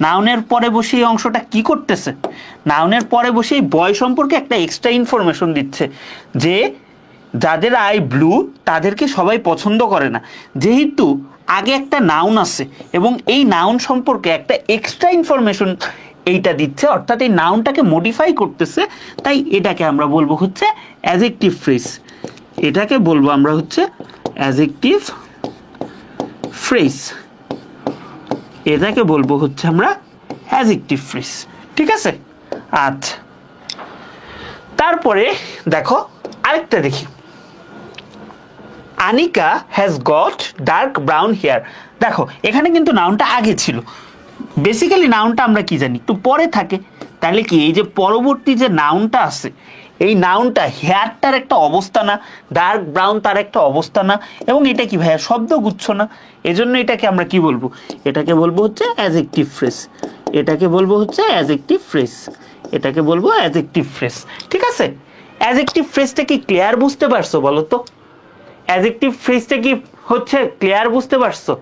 নাউনের পরে বসে এই অংশটা কি করতেছে? নাউনের পরে বসে এই বয় সম্পর্কে একটা এক্সট্রা ইনফরমেশন দিচ্ছে যে যাদের আই ব্লু তাদেরকে সবাই পছন্দ করে না। যেহেতু আগে একটা নাউন আছে এবং এই নাউন সম্পর্কে একটা এক্সট্রা ইনফরমেশন এইটা দিচ্ছে, অর্থাৎ এই নাউনটাকে মডিফাই করতেছে, তাই এটাকে আমরা বলবো হচ্ছে অ্যাডজেক্টিভ ফ্রেজ। এটাকে বলবো আমরা হচ্ছে অ্যাডজেক্টিভ ফ্রেজ, এটাকে বলবো হচ্ছে আমরা অ্যাডজেক্টিভ ফ্রেজ। ঠিক আছে? আচ্ছা, তারপরে দেখো আরেকটা দেখি, Anika has got dark brown hair. দেখো এখানে কিন্তু নাউনটা আগে ছিল, বেসিক্যালি নাউনটা আমরা কি জানি একটু পরে থাকে। তাহলে কি এই যে পরবর্তী যে নাউনটা আছে, এই নাউনটা হেয়ারটার একটা অবস্থা না, ডার্ক ব্রাউন তার একটা অবস্থা না, এবং এটা কি ভাইয়া শব্দগুচ্ছ না? এজন্য এটাকে আমরা কি বলবো? এটাকে বলবো হচ্ছে অ্যাডজেক্টিভ ফ্রেজ, এটাকে বলবো হচ্ছে অ্যাডজেক্টিভ ফ্রেজ, এটাকে বলবো অ্যাডজেক্টিভ ফ্রেজ। ঠিক আছে? অ্যাডজেক্টিভ ফ্রেজটা কি ক্লিয়ার বুঝতে পারছো বলো তো? অ্যাডজেক্টিভ ফ্রেজটা কি হচ্ছে ক্লিয়ার বুঝতে পারছো?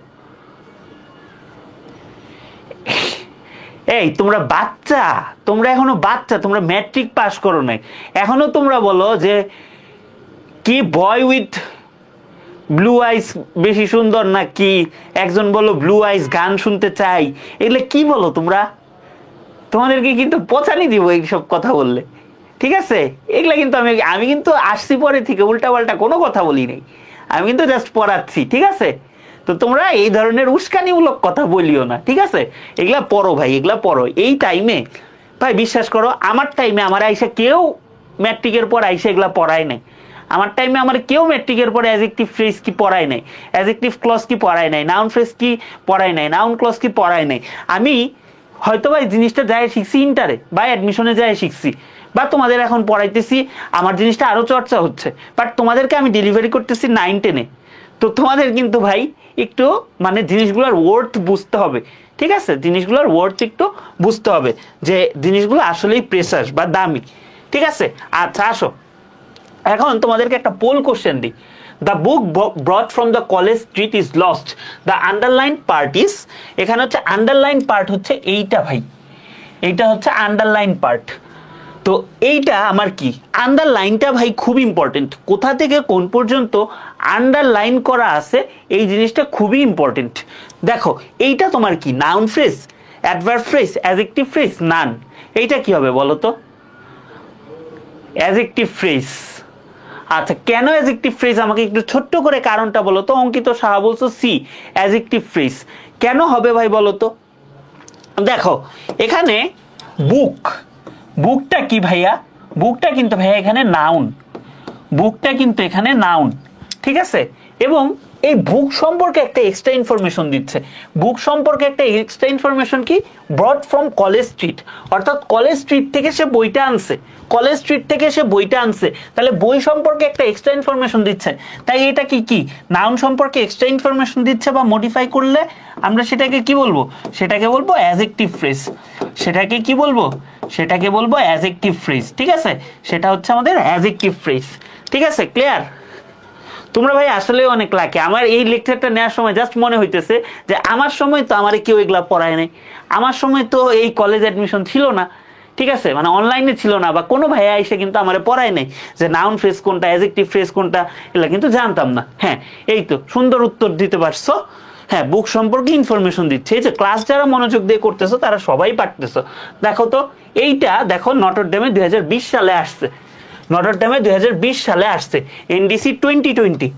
এই তোমরা বাচ্চা, তোমরা এখনো বাচ্চা, তোমরা ম্যাট্রিক পাস করো নাই, এখনো তোমরা বলো যে কি বয় উইথ ব্লু আইস বেশি সুন্দর না কি, একজন বলো ব্লু আইস গান শুনতে চাই, এগুলো কি বলো তোমরা? তোমাদেরকে কিন্তু পচানি দিব এইসব কথা বললে। ঠিক আছে? এগুলা কিন্তু আমি কিন্তু আসছি পরে থেকে, উল্টা পাল্টা কোনো কথা বলি নাই, আমি কিন্তু জাস্ট পড়াচ্ছি। ঠিক আছে? তো তোমরা এই ধরনের উস্কানিমূলক কথা বলিও না। ঠিক আছে? এগুলা পড়ো ভাই, এগুলা পড়ো। এই টাইমে ভাই বিশ্বাস করো, আমার টাইমে আমার আইসা কেউ ম্যাট্রিকের পর আইসা এগুলা পড়ায় নাই। আমার টাইমে আমার কেউ ম্যাট্রিকের পরে অ্যাডজেক্টিভ ফ্রেজ কি পড়ায় নাই, অ্যাডজেক্টিভ ক্লজ কি পড়ায় নাই, নাউন ফ্রেজ কি পড়ায় নাই, নাউন ক্লজ কি পড়ায় নাই। আমি হয়তো ভাই জিনিসটা যায় শিখছি ইন্টারে বা অ্যাডমিশনে যায় শিখছি, বা তোমাদের এখন পড়াইতেছি, আমার জিনিসটা আরো চর্চা হচ্ছে, বাট তোমাদেরকে আমি ডেলিভারি করতেছি 9-10-এ। তো তোমাদের কিন্তু ভাই একটু মানে জিনিসগুলোর ওয়ার্থ বুঝতে হবে। ঠিক আছে? জিনিসগুলোর ওয়ার্থ একটু বুঝতে হবে যে জিনিসগুলো আসলেই প্রেসাস বা দামি। ঠিক আছে? আচ্ছা আসো, এখন তোমাদেরকে একটা পোল কোশ্চেন দিই। The book ব্রট from the college street is lost, the underline part is, এখানে হচ্ছে আন্ডারলাইন পার্ট হচ্ছে এইটা ভাই, এইটা হচ্ছে আন্ডারলাইন পার্ট। তো এইটা আমার কি, আন্ডারলাইনটা ভাই খুব ইম্পর্টেন্ট, কোথা থেকে কোন পর্যন্ত আন্ডারলাইন করা আছে এই জিনিসটা খুবই ইম্পর্টেন্ট। দেখো এইটা তোমার কি, noun phrase, adverb phrase, adjective phrase, none. এইটা কি হবে বলো তো? Adjective phrase. আচ্ছা কেন অ্যাডজেক্টিভ ফ্রেজ, আমাকে একটু ছোট্ট করে কারণটা বলো তো। অঙ্কিত সাহা বলছো সি অ্যাডজেক্টিভ ফ্রেজ, কেন হবে ভাই বলো তো? দেখো এখানে বুক, বুকটা কি ভাইয়া? বুকটা কিন্তু ভাইয়া এখানে নাউন, বুকটা কিন্তু এখানে নাউন। ঠিক আছে? এবং এই বুক সম্পর্কে একটা এক্সট্রা ইনফরমেশন দিচ্ছে। বুক সম্পর্কে একটা এক্সট্রা ইনফরমেশন কি, ব্রট ফ্রম কলেজ স্ট্রিট, অর্থাৎ কলেজ স্ট্রিট থেকে সে বইটা আনছে, কলেজ স্ট্রিট থেকে সে বইটা আনছে, তাহলে বই সম্পর্কে একটা এক্সট্রা ইনফরমেশন দিচ্ছে। তাই এটা কি কি নাউন সম্পর্কে এক্সট্রা ইনফরমেশন দিচ্ছে, বা মডিফাই করলে আমরা সেটাকে কি বলবো? সেটাকে বলবো অ্যাডজেক্টিভ ফ্রেজ। সেটাকে কি বলবো? সেটাকে বলবো অ্যাডজেক্টিভ ফ্রেজ। ঠিক আছে? সেটা হচ্ছে আমাদের অ্যাডজেক্টিভ ফ্রেজ। ঠিক আছে? ক্লিয়ার? তোমরা ভাই আসলে অনেক লাকি। আমার এই লেকচারটা নেওয়ার সময় জাস্ট মনে হইতেছে যে আমার সময় তো আমার কেউ এগুলা পড়ায় নাই, আমার সময় তো এই কলেজ অ্যাডমিশন ছিল না। ঠিক আছে? মানে অনলাইনে ছিল না, বা কোনো ভাইয়া এসে কিন্তু আমার পড়ায় নাই যে নাউন ফ্রেজ কোনটা, অ্যাডজেক্টিভ ফ্রেজ কোনটা, এগুলা কিন্তু জানতাম না। হ্যাঁ এই তো সুন্দর উত্তর দিতে পারছো। হ্যাঁ বুক সম্পর্কে ইনফরমেশন দিচ্ছে। এই যে ক্লাস যারা মনোযোগ দিয়ে করতেছো তারা সবাই পারতেছো। দেখো তো এইটা দেখো, নটর ডেমে 2020 সালে আসছে, নটর ডেমে 2020 সালে আসছে, NDC 2020।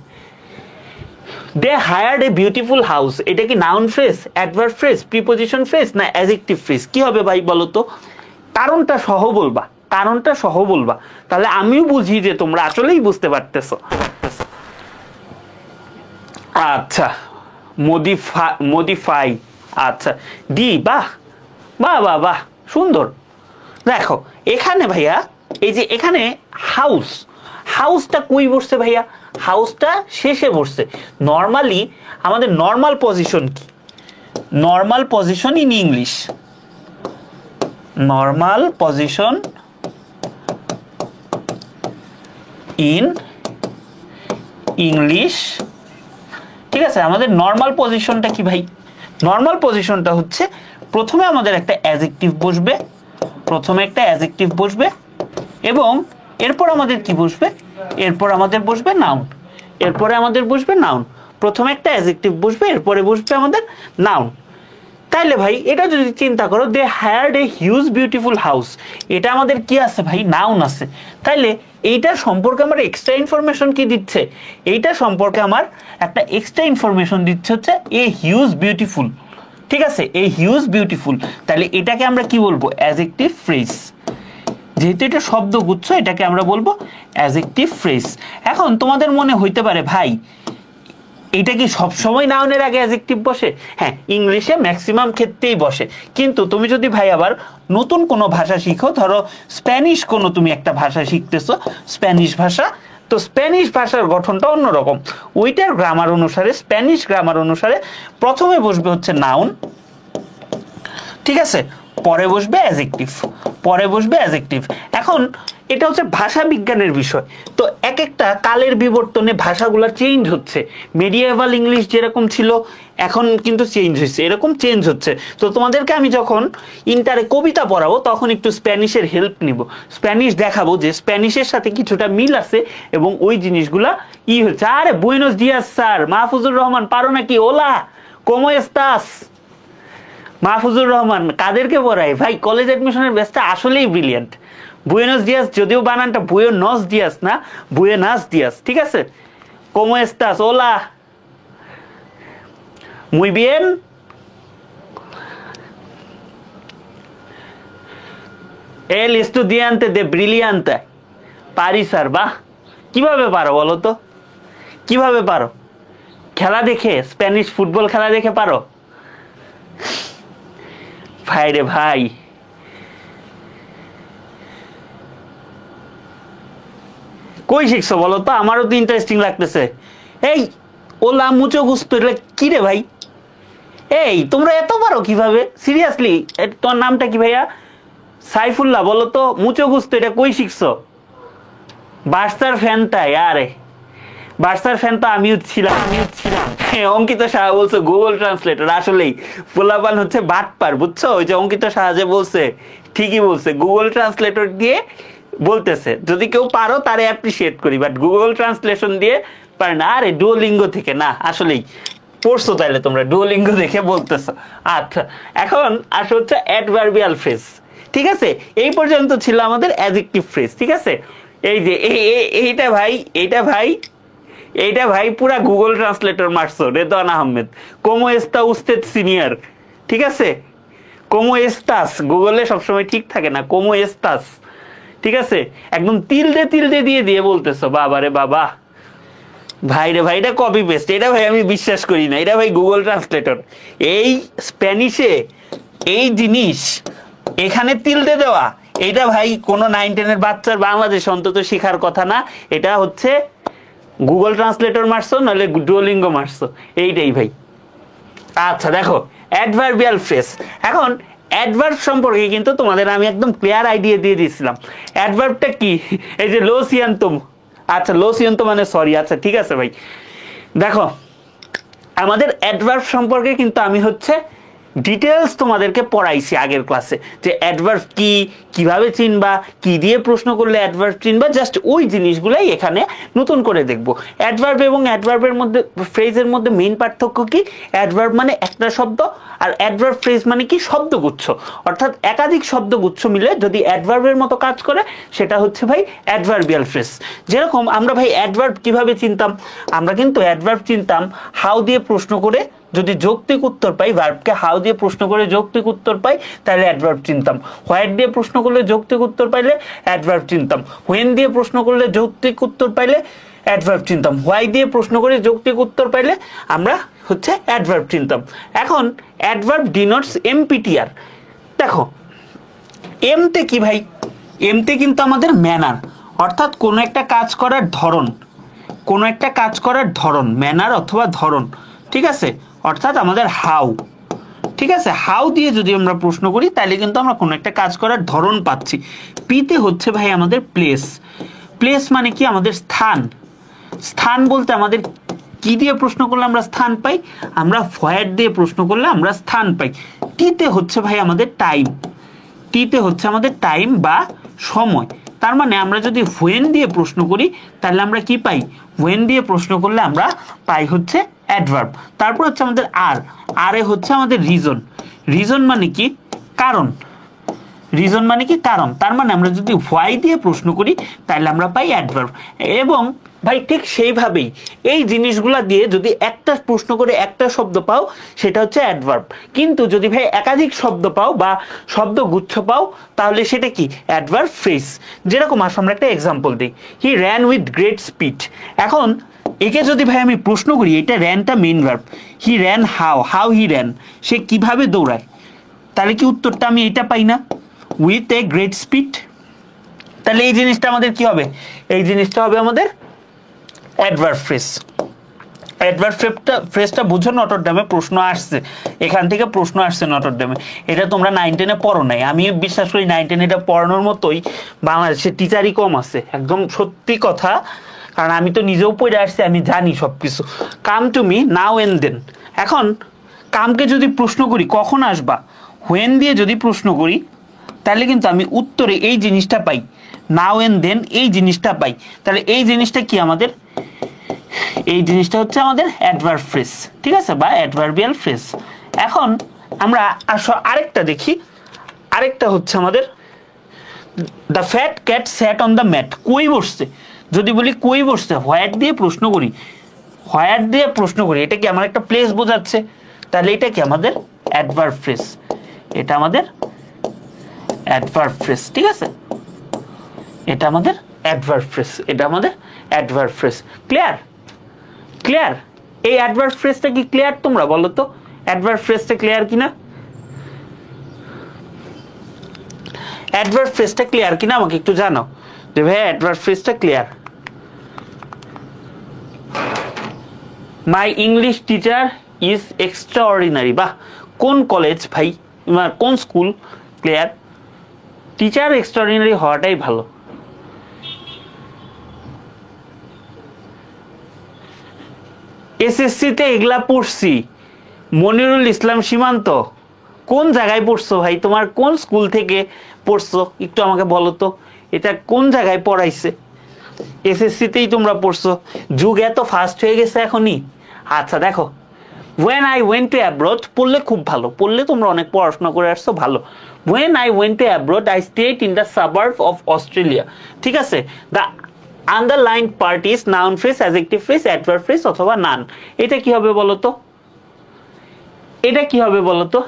They hired a beautiful house, এটা কি noun phrase, adverb phrase, preposition phrase, না অ্যাডজেক্টিভ ফ্রেজ? কি হবে ভাই বলো তো? কারণটা সহ বলবা, কারণটা সহ বলবা, তাহলে আমিও বুঝি যে তোমরা আসলেই বুঝতে পারতেছো। আচ্ছা মডিফাই, আচ্ছা ডি, বাহ বাহ বাহ বাহ সুন্দর। দেখো এখানে ভাইয়া এই যে এখানে হাউস, হাউসটা কই বসছে ভাইয়া? হাউসটা শেষে বসছে। নর্মালি আমাদের নর্মাল পজিশন কি? Normal position in English, normal position in English, ঠিক আছে? আমাদের নর্মাল পজিশনটা কি ভাই? নর্মাল পজিশনটা হচ্ছে প্রথমে আমাদের একটা অ্যাডজেক্টিভ বসবে, প্রথমে একটা অ্যাডজেক্টিভ বসবে এবং এরপর আমাদের কি বসবে? এরপর আমাদের বসবে নাউন, এরপরে আমাদের বসবে নাউন। প্রথমে একটা অ্যাডজেক্টিভ বসবে, এরপরে বসবে আমাদের নাউন। তাইলে ভাই এটা যদি চিন্তা করো, they had a huge beautiful house, এটা আমাদের কি আছে ভাই? নাউন আছে। তাইলে এইটার সম্পর্কে আমার এক্সট্রা ইনফরমেশন কি দিচ্ছে? এইটা সম্পর্কে আমার একটা এক্সট্রা ইনফরমেশন দিচ্ছে হচ্ছে এ হিউজ বিউটিফুল, ঠিক আছে? এ হিউজ বিউটিফুল। তাহলে এটাকে আমরা কি বলবো? Adjective phrase. যেহেতু এটা শব্দগুচ্ছ, এটাকে আমরা বলবো অ্যাডজেক্টিভ ফ্রেজ। এখন তোমাদের মনে হইতে পারে ভাই এটা কি সবসময় নাউনের আগে অ্যাডজেক্টিভ বসে? হ্যাঁ, ইংলিশে ম্যাক্সিমাম ক্ষেত্রেই বসে। কিন্তু তুমি যদি ভাই আবার নতুন কোনো ভাষা শিখো, ধরো স্প্যানিশ কোনো তুমি একটা ভাষা শিখতেছো, স্প্যানিশ ভাষা, তো স্প্যানিশ ভাষার গঠনটা অন্যরকম। ওইটার গ্রামার অনুসারে, স্প্যানিশ গ্রামার অনুসারে প্রথমে বসবে হচ্ছে নাউন, ঠিক আছে? পরে বসবে অ্যাডজেক্টিভ, পরে বসবে অ্যাডজেক্টিভ। এখন এটা হচ্ছে ভাষা বিজ্ঞানের বিষয়। তো এক একটা কালের বিবর্তনে ভাষাগুলো চেঞ্জ হচ্ছে। মেডিয়েভাল ইংলিশ যেরকম ছিল এখন কিন্তু চেঞ্জ হয়েছে, এরকম চেঞ্জ হচ্ছে। তো তোমাদেরকে আমি যখন ইন্টারে কবিতা পড়াবো তখন একটু স্প্যানিশের হেল্প নিব, স্প্যানিশ দেখাবো যে স্প্যানিশের সাথে কিছুটা মিল আছে এবং ওই জিনিসগুলা ই হচ্ছে। আরে বুয়েনোস দিয়াস স্যার, মাহফুজুর রহমান পারো নাকি? ওলা কোমো এস্তাস? মাহফুজুর রহমান কাদেরকে পড়ায় ভাই? কলেজ অ্যাডমিশনের ব্যাচটা আসলেই ব্রিলিয়ান্ট। বুয়েনোস দিয়াস যদিও বানানটা বুয়েনোস দিয়াস না, বুয়েনাস দিয়াস, ঠিক আছে? কোমো এস্তাস? ওলা মুই বিয়েন। এল এস্টুডিয়ান্তে দে ব্রিলিয়ান্তে। পারি স্যার। বাহ, কিভাবে পারো বলো তো? কিভাবে পারো? খেলা দেখে, স্প্যানিশ ফুটবল খেলা দেখে পারো? ভাই রে ভাই, কই শিখছো বলো তো? আমারও তো ইন্টারেস্টিং লাগতেছে। এই ওলা মুচো গুস্তো, এটা কি রে ভাই? এই তোমরা এত পারো কিভাবে? সিরিয়াসলি, তোমার নামটা কি ভাইয়া? সাইফুল্লাহ। বলো তো মুচো গুস্তো এটা কই শিখছো? বার্সার ফ্যান তাই? আরে বার্সার ফ্যান তো আমিও ছিলাম। অঙ্কিত সাহা বলছে গুগল ট্রান্সলেটর। আসলেই পোলাপান হচ্ছে বাটপার, বুঝছো? ওই যে অঙ্কিত সাহা যে বলছে, ঠিকই বলছে, গুগল ট্রান্সলেটর দিয়ে বলতেছে। যদি কেউ পারো তারে অ্যাপ্রিসিয়েট করি, বাট গুগল ট্রান্সলেশন দিয়ে পারে না। আরে ডুওলিঙ্গো থেকে না, আসলেই পড়ছো তাইলে তোমরা, ডুওলিঙ্গো দেখে বলতেছো। আচ্ছা, এখন আসে হচ্ছে অ্যাডভার্বিয়াল ফ্রেজ, ঠিক আছে? এই পর্যন্ত ছিল আমাদের অ্যাডজেক্টিভ ফ্রেজ, ঠিক আছে? এই যে এইটা ভাই, এইটা ভাই পুরা গুগল ট্রান্সলেটর মারছো রেদওয়ান আহমেদ। কোমো এস্তা উস্তেদ সিনিয়র, ঠিক আছে? কোমো এস্তাস গুগলে সবসময় ঠিক থাকে না, কোমো এস্তাস, ঠিক আছে? একদম তিলদে দিয়ে বলতেছো। বাবা রে বাবা, ভাই রে ভাই, এটা কপি পেস্ট, এটা ভাই আমি বিশ্বাস করি না, এটা ভাই গুগল ট্রান্সলেটর। এই স্প্যানিশে এই জিনিস এখানে তিলদে দেওয়া, এটা ভাই কোনো 9-10 বাচ্চার বাংলাদেশে অন্তত শেখার কথা না। এটা হচ্ছে গুগল ট্রান্সলেটর মারছো, নাহলে ডুওলিঙ্গো মারছো, এইটাই ভাই। আচ্ছা দেখো, অ্যাডভার্বিয়াল ফ্রেজ। এখন অ্যাডভার্ব সম্পর্কে কিন্তু তোমাদের আমি একদম ক্লিয়ার আইডিয়া দিয়ে দিয়েছিলাম। অ্যাডভার্বটা কি? এই যে লো সিয়ান্তম। আচ্ছা, লো সিয়ান্ত মানে সরি। আচ্ছা ঠিক আছে ভাই, দেখো আমাদের অ্যাডভার্ব সম্পর্কে কিন্তু আমি হচ্ছে ডিটেলস তোমাদেরকে পড়াইছি আগের ক্লাসে, যে অ্যাডভার্ব কি, কিভাবে চিনবা, কি দিয়ে প্রশ্ন করলে অ্যাডভার্ব চিনবা, জাস্ট ওই জিনিসগুলাই এখানে নতুন করে দেখব। অ্যাডভার্ব এবং অ্যাডভার্বের মধ্যে, ফ্রেজের মধ্যে মেইন পার্থক্য কি? অ্যাডভার্ব মানে একটা শব্দ, আর অ্যাডভার্ব ফ্রেজ মানে কি? শব্দগুচ্ছ। অর্থাৎ একাধিক শব্দগুচ্ছ মিলে যদি অ্যাডভার্বের মতো কাজ করে সেটা হচ্ছে ভাই অ্যাডভার্বিয়াল ফ্রেজ। যেরকম আমরা ভাই অ্যাডভার্ব কিভাবে চিনতাম? আমরা কিন্তু অ্যাডভার্ব চিনতাম হাউ দিয়ে প্রশ্ন করে, যদি যৌক্তিক উত্তর পাই, ভার্বকে হাউ দিয়ে প্রশ্ন করে যৌক্তিক উত্তর পাই তাহলে অ্যাডভার্ব চিনতাম। হোয়াট দিয়ে প্রশ্ন করলে যৌক্তিক উত্তর পাইলে অ্যাডভার্ব চিনতাম। হোয়েন দিয়ে প্রশ্ন করলে যৌক্তিক উত্তর পাইলে অ্যাডভার্ব চিনতাম। হোয়াই দিয়ে প্রশ্ন করে যৌক্তিক উত্তর পাইলে আমরা হচ্ছে অ্যাডভার্ব চিনতাম। এখন অ্যাডভার্ব ডিনোটস এমপিটিআর। দেখো এমতে কি ভাই? এমতে কিন্তু আমাদের ম্যানার, অর্থাৎ কোনো একটা কাজ করার ধরন, কোনো একটা কাজ করার ধরন, ম্যানার অথবা ধরন, ঠিক আছে, অর্থাৎ আমাদের হাউ, ঠিক আছে, হাউ দিয়ে যদি আমরা প্রশ্ন করি তাহলে কিন্তু আমরা কোনো একটা কাজ করার ধরন পাচ্ছি। পিতে হচ্ছে ভাই আমাদের প্লেস, প্লেস মানে কি আমাদের স্থান, স্থান বলতে আমাদের কি দিয়ে প্রশ্ন করলে আমরা স্থান পাই, আমরা হোয়ার দিয়ে প্রশ্ন করলে আমরা স্থান পাই। টিতে হচ্ছে ভাই আমাদের টাইম, টিতে হচ্ছে আমাদের টাইম বা সময়, তার মানে আমরা যদি হোয়েন দিয়ে প্রশ্ন করি তাহলে আমরা কি পাই, হোয়েন দিয়ে প্রশ্ন করলে আমরা পাই হচ্ছে অ্যাডভার্ব। তারপর হচ্ছে আমাদের আর, আরে হচ্ছে আমাদের রিজন, রিজন মানে কি কারণ, রিজন মানে কি কারণ, তার মানে আমরা যদি হোয়াই দিয়ে প্রশ্ন করি তাহলে আমরা পাই অ্যাডভার্ব। এবং ভাই ঠিক সেইভাবেই এই জিনিসগুলা দিয়ে যদি একটা প্রশ্ন করে একটা শব্দ পাও সেটা হচ্ছে অ্যাডভার্ব, কিন্তু যদি ভাই একাধিক শব্দ পাও বা শব্দ গুচ্ছ পাও তাহলে সেটা কি অ্যাডভার্ব ফ্রেজ। যেরকম আসলে আমরা একটা এক্সাম্পল দিই, he ran with great speed. এখন একে যদি ভাই আমি প্রশ্ন করি, এটা র্যানটা main verb, he ran how, how he ran, সে কিভাবে দৌড়ায়, তাহলে কি উত্তরটা আমি এটা পাই না, উইথ এ গ্রেট স্পিড। তাহলে এই জিনিসটা আমাদের কি হবে, এই জিনিসটা হবে আমাদের অ্যাডভার্ব ফ্রেজ। অ্যাডভার্ব ফ্রেজটা বুঝো, নটরডেমে প্রশ্ন আসছে, এখান থেকে প্রশ্ন আসছে নটরডেমে, এটা তোমরা 9-10-এ পড়ো নাই, আমি বিশ্বাস করি 9-10 এটা পড়ানোর মতোই বাংলাদেশের টিচারই কম আছে, একদম সত্যি কথা, কারণ আমি তো নিজেও পড়ে আসছি, আমি জানি সব কিছু। Come to me now and then, এখন কামকে যদি প্রশ্ন করি কখন আসবা, হোয়েন দিয়ে যদি প্রশ্ন করি তাহলে কিন্তু আমি উত্তরে এই জিনিসটা পাই, নাও এন্ড দেন এই জিনিসটা পাই। তাহলে এই জিনিসটা কি আমাদের, এই জিনিসটা হচ্ছে আমাদের অ্যাডভার্ব ফ্রেজ, ঠিক আছে, বা অ্যাডভার্বিয়াল ফ্রেজ। এখন আমরা আরেকটা দেখি, আরেকটা হচ্ছে আমাদের the fat cat sat on the mat, কই বসছে, যদি বলি কই বসছে, হোয়ার দিয়ে প্রশ্ন করি, হোয়ার দিয়ে প্রশ্ন করি, এটা কি আমার একটা প্লেস বোঝাচ্ছে, তাহলে এটা কি আমাদের অ্যাডভার্ব ফ্রেজ, এটা আমাদের অ্যাডভার্ব ফ্রেজ, ঠিক আছে, এটা আমাদের অ্যাডভার্ব ফ্রেজ, এটা আমাদের অ্যাডভার্ব ফ্রেজ। ক্লিয়ার, ক্লিয়ার, এই অ্যাডভার্ব ফ্রেজটা কি ক্লিয়ার, তোমরা বলো তো অ্যাডভার্ব ফ্রেজটা ক্লিয়ার কিনা, অ্যাডভার্ব ফ্রেজটা ক্লিয়ার কিনা আমাকে একটু জানাও যে ভাই অ্যাডভার্ব ফ্রেজটা clear. My English teacher is extraordinary, বাহ, কোন কলেজ ভাই, কোন স্কুল, ক্লিয়ার, টিচার এক্সট্রাঅর্ডিনারি হওয়াটাই ভালো। এসএসসিতে এগুলা পড়ছি, মনিরুল ইসলাম সীমান্ত, কোন জায়গায় পড়ছো ভাই, তোমার কোন স্কুল থেকে পড়ছো একটু আমাকে বলো তো, এটা কোন জায়গায় পড়াইছে, এসএসসিতেই তোমরা পড়ছো, যুগ এত ফাস্ট হয়ে গেছে এখনই। আচ্ছা দেখো, when I went to abroad, পড়লে খুব ভালো, পড়লে তোমরা অনেক পড়াশোনা করে আসছো ভালো। when I went to abroad I stayed in the suburb of Australia, ঠিক আছে, the underlined part is noun phrase, adjective phrase, adverb phrase অথবা নান। এটা কি হবে বলো তো, এটা কি হবে বলো তো,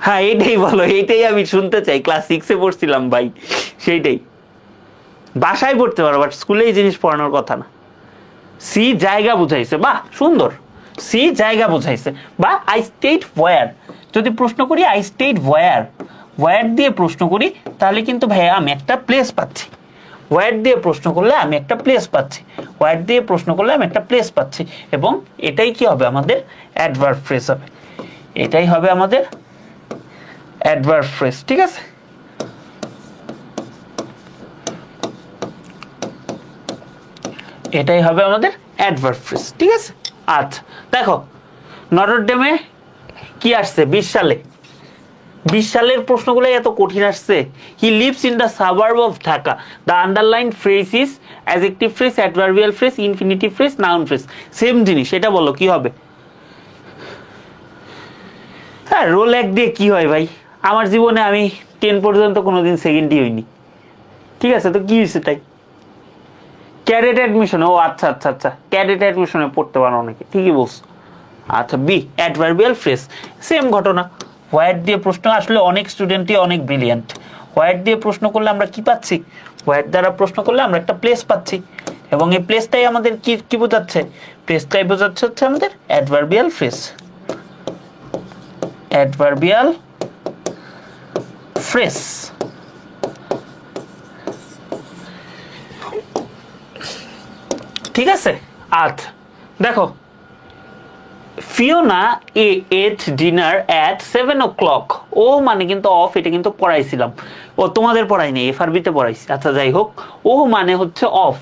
হ্যাঁ এটাই বলো, এইটাই আমি শুনতে চাই, ক্লাস 6-এ পড়ছিলাম ভাই, সেইটাই বাসায় পড়তে পারো, বাট স্কুলে এই জিনিস পড়ানোর কথা না। সি জায়গা বুঝাইছে, বাহ সুন্দর, সি জায়গা বুঝাইছে, বা আই স্টেড ওয়্যার, যদি প্রশ্ন করি আই স্টেড ওয়্যার, ওয়্যার দিয়ে প্রশ্ন করি তাহলে কিন্তু ভাইয়া আমি একটা প্লেস পাচ্ছি, ওয়্যার দিয়ে প্রশ্ন করলে আমি একটা প্লেস পাচ্ছি, ওয়্যার দিয়ে প্রশ্ন করলে আমি একটা প্লেস পাচ্ছি, এবং এটাই কি হবে আমাদের অ্যাডভার্ব ফ্রেজ হবে, এটাই হবে আমাদের অ্যাডভার্ব ফ্রেজ, ঠিক আছে। এটাই হবে আমাদের অ্যাডভার্ব ফ্রেজ, ঠিক আছে। আচ্ছা দেখো, নটরডেমে কি আসছে 20 সালে, 20 সালের প্রশ্নগুলো এত কঠিন আসছে। He lives in the suburb of Dhaka, the underline phrase is adjective phrase, adverbial phrase, infinitive phrase, noun phrase, same জিনিস, এটা বলো কি হবে। হ্যাঁ রোল এক দিয়ে কি হয় ভাই, আমার জীবনে আমি 10 পর্যন্ত কোনোদিন সেকেন্ডই হইনি, ঠিক আছে, তো কি হয়েছে তাই, ক্যাডেট অ্যাডমিশনে, ও আচ্ছা আচ্ছা আচ্ছা, ক্যাডেট অ্যাডমিশনে পড়তে পারো অনেকে, ঠিকই বলছো। আচ্ছা বি অ্যাডভার্বিয়াল ফ্রেজ, সেম ঘটনা, হোয়াইট দিয়ে প্রশ্ন আসলে অনেক স্টুডেন্টই অনেক ব্রিলিয়ান্ট, হোয়াইট দিয়ে প্রশ্ন করলে আমরা কি পাচ্ছি, হোয়াইট দ্বারা প্রশ্ন করলে আমরা একটা প্লেস পাচ্ছি, এবং এই প্লেসটাই আমাদের কি কি বোঝাচ্ছে, প্লেসটাই বোঝাচ্ছে হচ্ছে আমাদের অ্যাডভার্বিয়াল ফ্রেজ, অ্যাডভার্বিয়াল ফ্রেজ, ঠিক আছে। আচ্ছা দেখো, Fiona at dinner at 7 o'clock। ও মানে কিন্তু অফ, এটা কিন্তু পড়াইছিলাম, ও তোমাদের পড়াই নেই, এফআরবিতে পড়াইছি। আচ্ছা যাই হোক, ও মানে হচ্ছে অফ,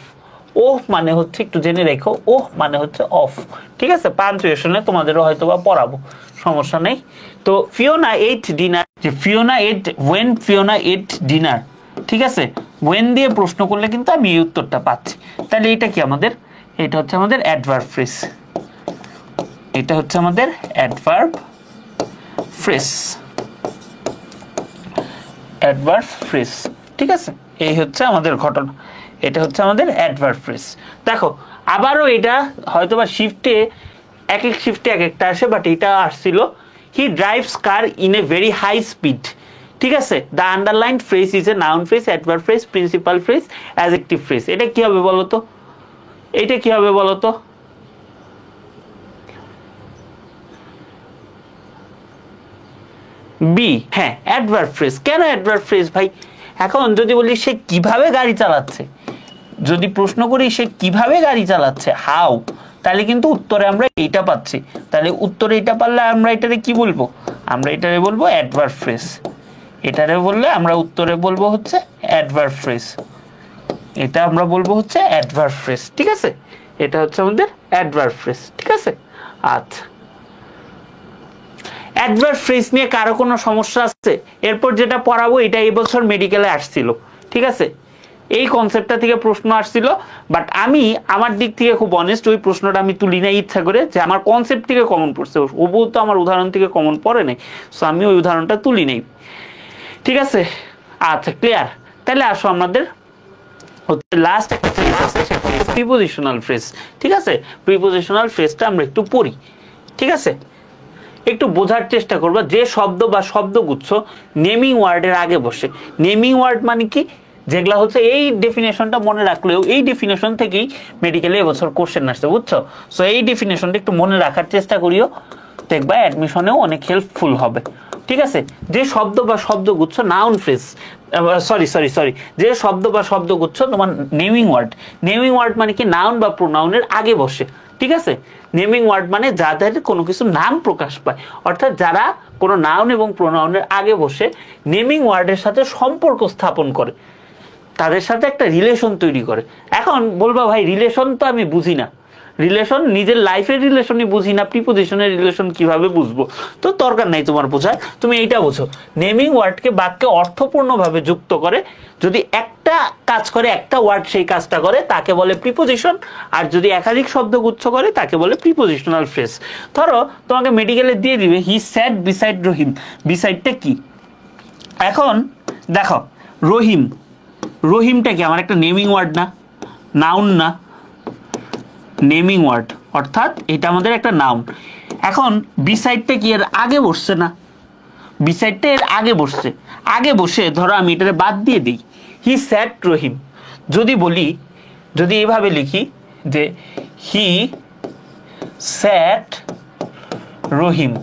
ও মানে হচ্ছে, একটু জেনে রেখো, ও মানে হচ্ছে অফ। ঠিক আছে, পাঞ্চুয়েশনে তোমাদেরও হয়তো বা পড়াবো, সমস্যা নেই। তো ফিওনা এইট ডিনার, যে Fiona ate, when Fiona ate dinner, ঠিক আছে, ওয়েন দিয়ে প্রশ্ন করলে কিন্তু আমি এই উত্তরটা পাচ্ছি। তাহলে এটা কি আমাদের, এটা হচ্ছে আমাদের অ্যাডভার্ব ফ্রেজ, এটা হচ্ছে আমাদের অ্যাডভার্ব ফ্রেজ, অ্যাডভার্ব ফ্রেজ। ঠিক আছে, এই হচ্ছে আমাদের ঘটনা, এটা হচ্ছে আমাদের অ্যাডভার্ব ফ্রেজ। দেখো আবারও এটা হয়তোবা শিফটে, এক এক শিফটে এক একটা আসে, বাট এটা আসছিল he drives car in a very high speed. ঠিক আছে, the underline phrase is a noun phrase, adverb phrase, principal phrase, adjective phrase. এটা কি হবে বলো তো, এটা কি হবে বলো তো? বি, হ্যাঁ অ্যাডভার্ব ফ্রেজ। কেন অ্যাডভার্ব ফ্রেজ ভাই? এখন যদি বলি সে কিভাবে গাড়ি চালাচ্ছে, যদি প্রশ্ন করি সে কিভাবে গাড়ি চালাচ্ছে, হাউ, তাহলে কিন্তু উত্তরে আমরা এইটা পাচ্ছি। তাহলে উত্তরে এটা পারলে আমরা এটারে কি বলবো? আমরা এটারে বলবো অ্যাডভার্ব ফ্রেজ। এটারে বললে আমরা উত্তরে বলবো হচ্ছে অ্যাডভার্ব ফ্রেজ, এটা আমরা বলবো হচ্ছে অ্যাডভার্ব ফ্রেজ। ঠিক আছে, এটা হচ্ছে আমাদের অ্যাডভার্ব ফ্রেজ। ঠিক আছে, আচ্ছা অ্যাডভার্ব ফ্রেজ নিয়ে কারো কোনো সমস্যা আছে? এরপর যেটা পড়াবো এটা এই বছর মেডিকেলে আসছিল। ঠিক আছে, এই কনসেপ্টটা থেকে প্রশ্ন আসছিল, বাট আমি আমার দিক থেকে খুব অনেস্ট, ওই প্রশ্নটা আমি তুলি নাই ইচ্ছা করে, যে আমার কনসেপ্ট থেকে কমন পড়ছে, ও বলতো আমার উদাহরণ থেকে কমন পড়ে নাই, সো আমি ওই উদাহরণটা তুলি নাই। ঠিক আছে, আচ্ছা ক্লিয়ার। তাহলে আসো আমাদের হচ্ছে লাস্ট প্রিপোজিশনাল ফ্রেজ। ঠিক আছে, প্রিপোজিশনাল ফ্রেজটা আমরা একটু পড়ি। ঠিক আছে, একটু বোঝার চেষ্টা করবা, যে শব্দ বা শব্দগুচ্ছ নেমিং ওয়ার্ডের আগে বসে। নেমিং ওয়ার্ড মানে কি? যেগুলা হচ্ছে, এই ডেফিনেশনটা মনে রাখলেও এই ডেফিনেশন থেকেই মেডিকেলে এবছর কোশ্চেন আসছে, বুঝছো? সো এই ডেফিনেশনটা একটু মনে রাখার চেষ্টা করিও, দেখবা অ্যাডমিশনেও অনেক হেল্পফুল হবে। ঠিক আছে, যে শব্দ বা শব্দগুচ্ছ নাউন ফ্রেজ, সরি, যে শব্দ বা শব্দগুচ্ছ তোমার নেমিং ওয়ার্ড, নেমিং ওয়ার্ড মানে কি? নাউন বা প্রোনাউনের আগে বসে। ঠিক আছে, নেমিং ওয়ার্ড মানে যাদের কোনো কিছু নাম প্রকাশ পায়, অর্থাৎ যারা কোনো নাউন এবং প্রোনাউনের আগে বসে নেমিং ওয়ার্ডের সাথে সম্পর্ক স্থাপন করে, তাদের সাথে একটা রিলেশন তৈরি করে। এখন বলবা ভাই রিলেশন তো আমি বুঝি না, রিলেশন নিজের লাইফের রিলেশনই বুঝি না, প্রিপোজিশনের রিলেশন কিভাবে বুঝবো? তো দরকার নাই তোমার বোঝার, তুমি এইটা বোঝো, নেমিং ওয়ার্ডকে বাক্যে অর্থপূর্ণভাবে যুক্ত করে, যদি একটা কাজ করে, একটা ওয়ার্ড সেই কাজটা করে, তাকে বলে প্রিপোজিশন। আর যদি একাধিক শব্দগুচ্ছ করে তাকে বলে প্রিপোজিশনাল ফ্রেজ। ধরো তোমাকে মেডিকেলে দিয়ে দিবে হি স্যাট বিসাইড রহিম, বিসাইডটা কি? এখন দেখো রহিম, রহিমটা কি আমার একটা নেমিং ওয়ার্ড না, নাউন না? নেমিং ওয়ার্ড, অর্থাৎ এটা আমাদের একটা নাউন। এখন বিসাইডটা কি এর আগে বসছে না? বিসাইডটা এর আগে বসছে, আগে বসে ধরো আমি এটারে বাদ দিয়ে দিই, হি স্যাট রহিম। যদি বলি, যদি এইভাবে লিখি যে হি স্যাট রহিম,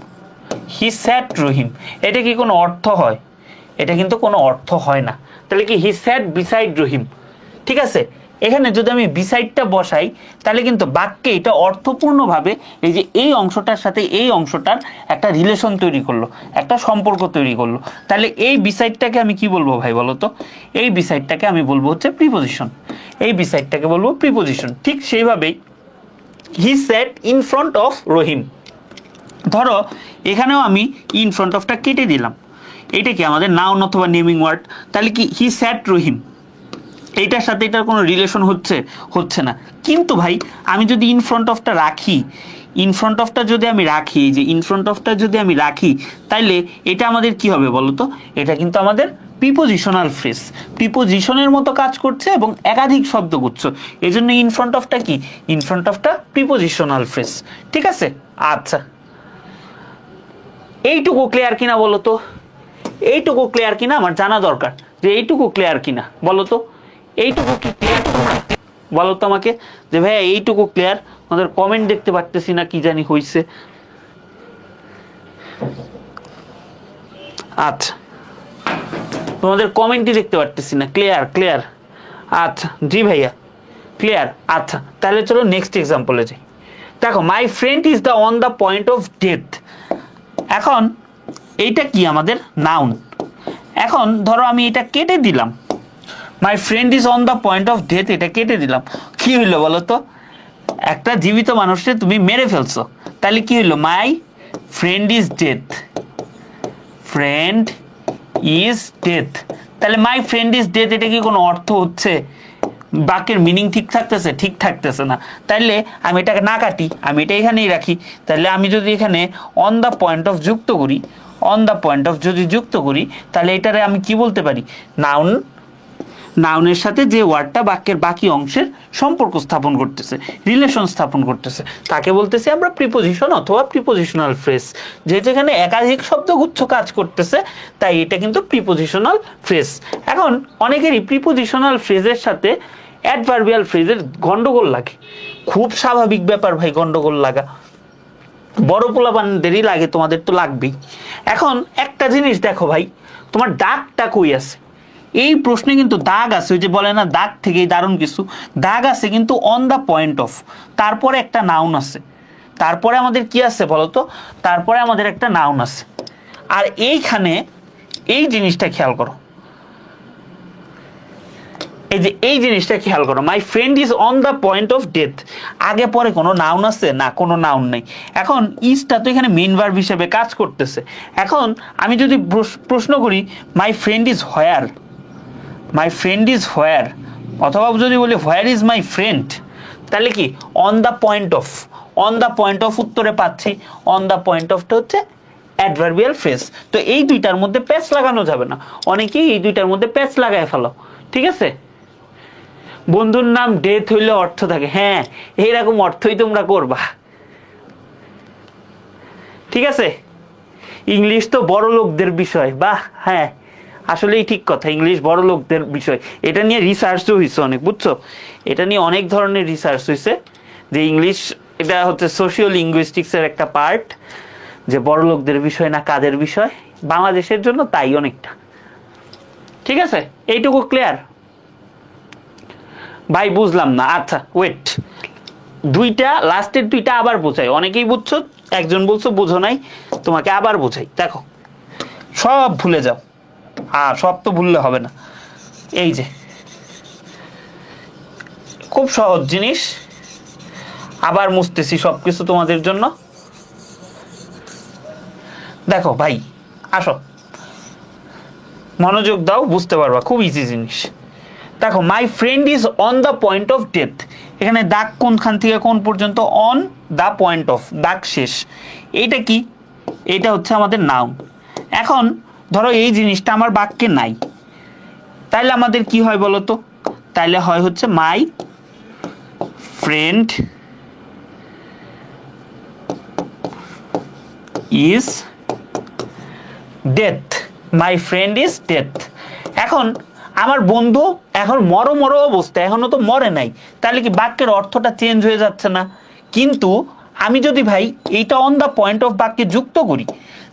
হি স্যাট রহিম, এটা কি কোনো অর্থ হয়? এটা কিন্তু কোনো অর্থ হয় না। তাহলে কি হি স্যাট বিসাইড রহিম। ঠিক আছে, এখানে যদি আমি বিসাইডটা বসাই তাহলে কিন্তু বাক্যে এটা অর্থপূর্ণভাবে এই যে এই অংশটার সাথে এই অংশটার একটা রিলেশন তৈরি করলো, একটা সম্পর্ক তৈরি করলো। তাহলে এই বিসাইডটাকে আমি কি বলবো ভাই বলো তো? এই বিসাইডটাকে আমি বলবো হচ্ছে প্রিপোজিশন, এই বিসাইডটাকে বলবো প্রিপোজিশন। ঠিক সেইভাবেই হি স্যাট ইন ফ্রন্ট অফ রহিম, ধরো এখানেও আমি ইন ফ্রন্ট অফটা কেটে দিলাম, এটা কি আমাদের নাউন অথবা নেমিং ওয়ার্ড। তাহলে কি হি স্যাট রহিম, এইটার সাথে এটার কোনো রিলেশন হচ্ছে না। কিন্তু ভাই আমি যদি ইন ফ্রন্ট অফটা রাখি, ইন ফ্রন্ট অফটা যদি আমি রাখি, যে ইন ফ্রন্ট অফটা যদি আমি রাখি, তাইলে এটা আমাদের কি হবে বলো তো? এটা কিন্তু আমাদের প্রিপোজিশনাল ফ্রেজ, প্রিপোজিশনের মতো কাজ করছে এবং একাধিক শব্দগুচ্ছ, এই জন্য ইন ফ্রন্ট অফটা কি? ইন ফ্রন্ট অফটা প্রিপোজিশনাল ফ্রেজ। ঠিক আছে, আচ্ছা এইটুকু ক্লিয়ার কিনা বলো তো? এইটুকু ক্লিয়ার কিনা আমার জানা দরকার, যে এইটুকু ক্লিয়ার কিনা বলো তো? এইটুকু কি ক্লিয়ার বলো তো আমাকে, যে ভাইয়া এইটুকু ক্লিয়ার? আমাদের কমেন্ট দেখতে পারতেছি না, কি জানি হইছে। আচ্ছা তোমাদের কমেন্টই দেখতে পারতেছি না, ক্লিয়ার ক্লিয়ার। আচ্ছা জি ভাইয়া, ক্লিয়ার? আচ্ছা, তাহলে চলো নেক্সট এক্সাম্পলে যাই। দেখো, my friend is the on the point of death. এখন এইটা কি আমাদের নাউন। এখন ধরো আমি এটা কেটে দিলাম, my friend is on the point of death, এটা কেটে দিলাম, কি হইলো বলো তো? একটা জীবিত মানুষকে তুমি মেরে ফেলছো, তাহলে কি হইলো? My friend is death, friend is death. তাহলে মাই ফ্রেন্ড ইজ ডেথ, এটা কি কোনো অর্থ হচ্ছে? বাক্যের মিনিং ঠিক থাকতেছে? ঠিক থাকতেছে না। তাইলে আমি এটাকে না কাটি, আমি এটা এখানেই রাখি। তাহলে আমি যদি এখানে অন দ্য পয়েন্ট অফ যুক্ত করি, অন দ্য পয়েন্ট অফ যদি যুক্ত করি, তাহলে এটারে আমি কি বলতে পারি? নাউন। নাউনের সাথে যে ওয়ার্ডটা বাক্যের বাকি অংশের সম্পর্ক স্থাপন করতেছে, রিলেশন স্থাপন করতেছে, তাকে বলতেছি আমরা প্রিপোজিশন অথবা প্রিপোজিশনাল ফ্রেজ। যেহেতু এখানে একাধিক শব্দগুচ্ছ কাজ করতেছে, তাই এটা কিন্তু প্রিপোজিশনাল ফ্রেজ। এখন অনেকেরই প্রিপোজিশনাল ফ্রেজের সাথে অ্যাডভার্বিয়াল ফ্রেজের গন্ডগোল লাগে। খুব স্বাভাবিক ব্যাপার ভাই গন্ডগোল লাগা, বড় পোলাপানদেরই লাগে, তোমাদের তো লাগবেই। এখন একটা জিনিস দেখো ভাই, তোমার দাগটা কই আছে? এই প্রশ্নে কিন্তু দাগ আছে, ওই যে বলে না দাগ থেকেই দারুণ কিছু, দাগ আছে কিন্তু অন দ্য পয়েন্ট অফ, তারপরে একটা নাউন আছে, তারপরে আমাদের কি আছে বলতো? তারপরে আমাদের একটা নাউন আছে। আর এইখানে এই জিনিসটা খেয়াল করো, এই যে এই জিনিসটা খেয়াল করো, my friend is on the point of death, আগে পরে কোনো নাউন আছে? না, কোনো নাউন নেই। এখন ইজটা তো এখানে মেইন ভার্ব হিসেবে কাজ করতেছে। এখন আমি যদি প্রশ্ন করি my friend is where, my friend is হোয়ার, অথবা যদি বলি হোয়ার ইজ মাই ফ্রেন্ড, তাহলে কি on the point of, on the point of উত্তরে পাচ্ছি। অন দ্য পয়েন্ট অফটা হচ্ছে অ্যাডভার্বিয়াল ফ্রেজ। তো এই দুইটার মধ্যে প্যাচ লাগানো যাবে না, অনেকেই এই দুইটার মধ্যে প্যাচ লাগায় ফেলো, ঠিক আছে? বন্ধুর নাম ডেথ হইলে অর্থ থাকে, হ্যাঁ এইরকম অর্থই তোমরা করবা, ঠিক আছে? ইংলিশ তো বড় লোকদের বিষয়, বাহ, হ্যাঁ আসলেই ঠিক কথা, ইংলিশ বড় লোকদের বিষয়। এটা নিয়ে রিসার্চও হয়েছে অনেক, বুঝছো? এটা নিয়ে অনেক ধরনের রিসার্চ হয়েছে যে ইংলিশ, এটা হচ্ছে সোশিও লিঙ্গুইস্টিক্সের একটা পার্ট, যে বড় লোকদের বিষয় না কাদের বিষয়, বাংলাদেশের জন্য তাই অনেকটা, ঠিক আছে? এইটুকু ক্লিয়ার ভাই? বুঝলাম না, আচ্ছা ওয়েট, দুইটা লাস্টের দুইটা আবার বোঝাই, অনেকেই বুঝছো, একজন বলছো বুঝো নাই, তোমাকে আবার বোঝাই। দেখো, সব ভুলে যাও, সব তো ভুললে হবে না। এই যে খুব সহজ জিনিস, আবার মুছতেছি সবকিছু তোমাদের জন্য। দেখো ভাই, আসো মনোযোগ দাও, বুঝতে পারবা, খুব ইজি জিনিস। দেখো, my friend is on the point of death, এখানে দাগ কোনখান থেকে কোন পর্যন্ত? অন দ্য পয়েন্ট অফ, দাগ শেষ। এইটা কি? এটা হচ্ছে আমাদের নাউন। এখন ধরো এই জিনিসটা আমার বাক্যে নাই, তাইলে আমাদের কি হয় বলো তো? তাইলে হয় হচ্ছে my friend is death, my friend is death. এখন আমার বন্ধু এখন মরো অবস্থা, এখনো তো মরে নাই, তাহলে কি বাক্যের অর্থটা চেঞ্জ হয়ে যাচ্ছে না? কিন্তু আমি যদি ভাই এইটা অন দ্য পয়েন্ট অফ বাক্যে যুক্ত করি,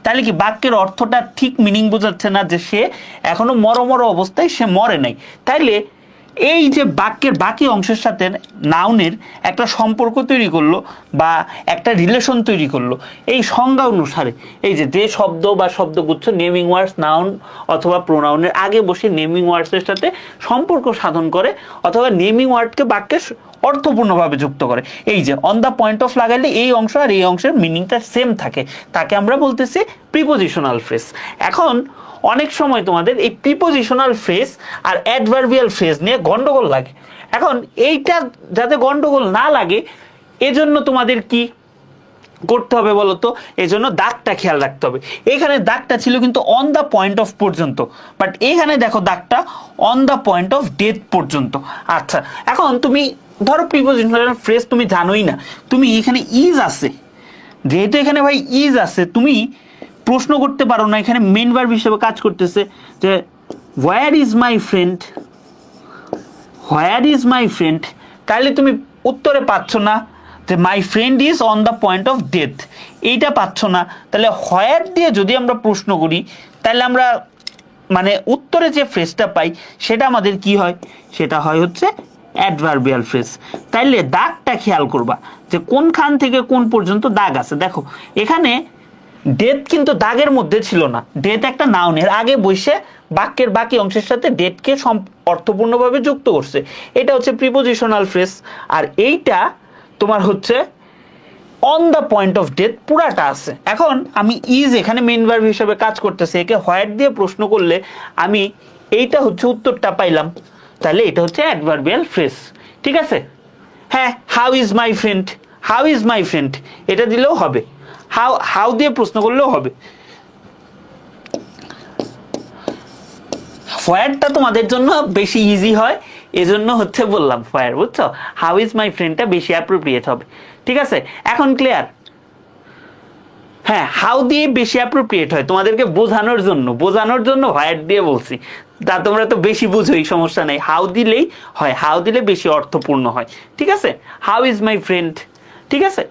তাহলে কি বাক্যের অর্থটা ঠিক মিনিং বোঝাচ্ছে না, যে সে এখনো মরো অবস্থায়, সে মরে নাই। তাইলে এই যে বাক্যের বাকি অংশের সাথে নাউনের একটা সম্পর্ক তৈরি করলো বা একটা রিলেশন তৈরি করলো, এই সংজ্ঞা অনুসারে এই যে যে শব্দ বা শব্দগুচ্ছ নেমিং ওয়ার্ডস নাউন অথবা প্রোনাউনের আগে বসে নেমিং ওয়ার্ডসের সাথে সম্পর্ক সাধন করে, অথবা নেমিং ওয়ার্ডকে বাক্যে অর্থপূর্ণভাবে যুক্ত করে। এই যে অন দ্য পয়েন্ট অফ লাগাইলে এই অংশ আর এই অংশের মিনিংটা সেম থাকে, তাকে আমরা বলতেছি প্রিপোজিশনাল ফ্রেজ। এখন অনেক সময় তোমাদের এই প্রিপোজিশনাল ফ্রেজ আর অ্যাডভার্বিয়াল ফ্রেজ নিয়ে গন্ডগোল লাগে। এখন এইটা যাতে গন্ডগোল না লাগে, এজন্য তোমাদের কি করতে হবে বলো তো? এজন্য দাগটা খেয়াল রাখতে হবে। এখানে দাগটা ছিল কিন্তু অন দ্য পয়েন্ট অফ পর্যন্ত, বাট এখানে দেখো দাগটা on the point of death পর্যন্ত। আচ্ছা, এখন তুমি ধরো প্রিপোজিশনাল ফ্রেজ তুমি জানোই না, তুমি এখানে ইজ আছে, যেহেতু এখানে ভাই ইজ আছে, তুমি প্রশ্ন করতে পারো না, এখানে মেইন ভার্ব হিসেবে কাজ করতেছে যে where is my friend, where is my friend, তাহলে তুমি উত্তরে পাচ্ছ না যে my friend is on the point of death, এইটা পাচ্ছ না। তাহলে হোয়ার দিয়ে যদি আমরা প্রশ্ন করি, তাহলে আমরা মানে উত্তরে যে ফ্রেজটা পাই সেটা আমাদের কি হয়? সেটা হয় হচ্ছে অ্যাডভার্বিয়াল ফ্রেজ। তাইলে দাগটা খেয়াল করবা যে কোনখান থেকে কোন পর্যন্ত দাগ আছে। দেখো এখানে ডেথ কিন্তু দাগের মধ্যে ছিল না, ডেথ একটা নাউনের আগে বসে বাক্যের বাকি অংশের সাথে ডেথকে অর্থপূর্ণভাবে যুক্ত করছে, এটা হচ্ছে প্রিপোজিশনাল ফ্রেজ। আর এইটা তোমার হচ্ছে on the point of death পুরাটা আছে। এখন আমি ইজ এখানে মেইন ভার্ব হিসেবে কাজ করতেছে, একে হোয়াট দিয়ে প্রশ্ন করলে আমি এইটা হচ্ছে উত্তরটা পাইলাম, তাহলে এটা হচ্ছে অ্যাডভার্বিয়াল ফ্রেজ। ঠিক আছে, হ্যাঁ, how is my friend, how is my friend এটা দিলেও হবে, হাউ দিয়ে প্রশ্ন করলেও হবে। হোয়ারটা তোমাদের জন্য বেশি ইজি হয়, এজন্য হচ্ছে বললাম হোয়ার, বুঝছো? হাউ ইজ মাই ফ্রেন্ডটা বেশি অ্যাপ্রোপ্রিয়েট হবে। ঠিক আছে, এখন ক্লিয়ার? হ্যাঁ, হাউ দিয়ে বেশি অ্যাপ্রোপ্রিয়েট হয় তোমাদেরকে বোঝানোর জন্য হোয়ার দিয়ে বলছি। তা তোমরা তো বেশি বুঝোই, সমস্যা নেই, হাউ দিলেই হয়, হাউ দিলে বেশি অর্থপূর্ণ হয়। ঠিক আছে, হাউ ইজ মাই ফ্রেন্ড। ঠিক আছে,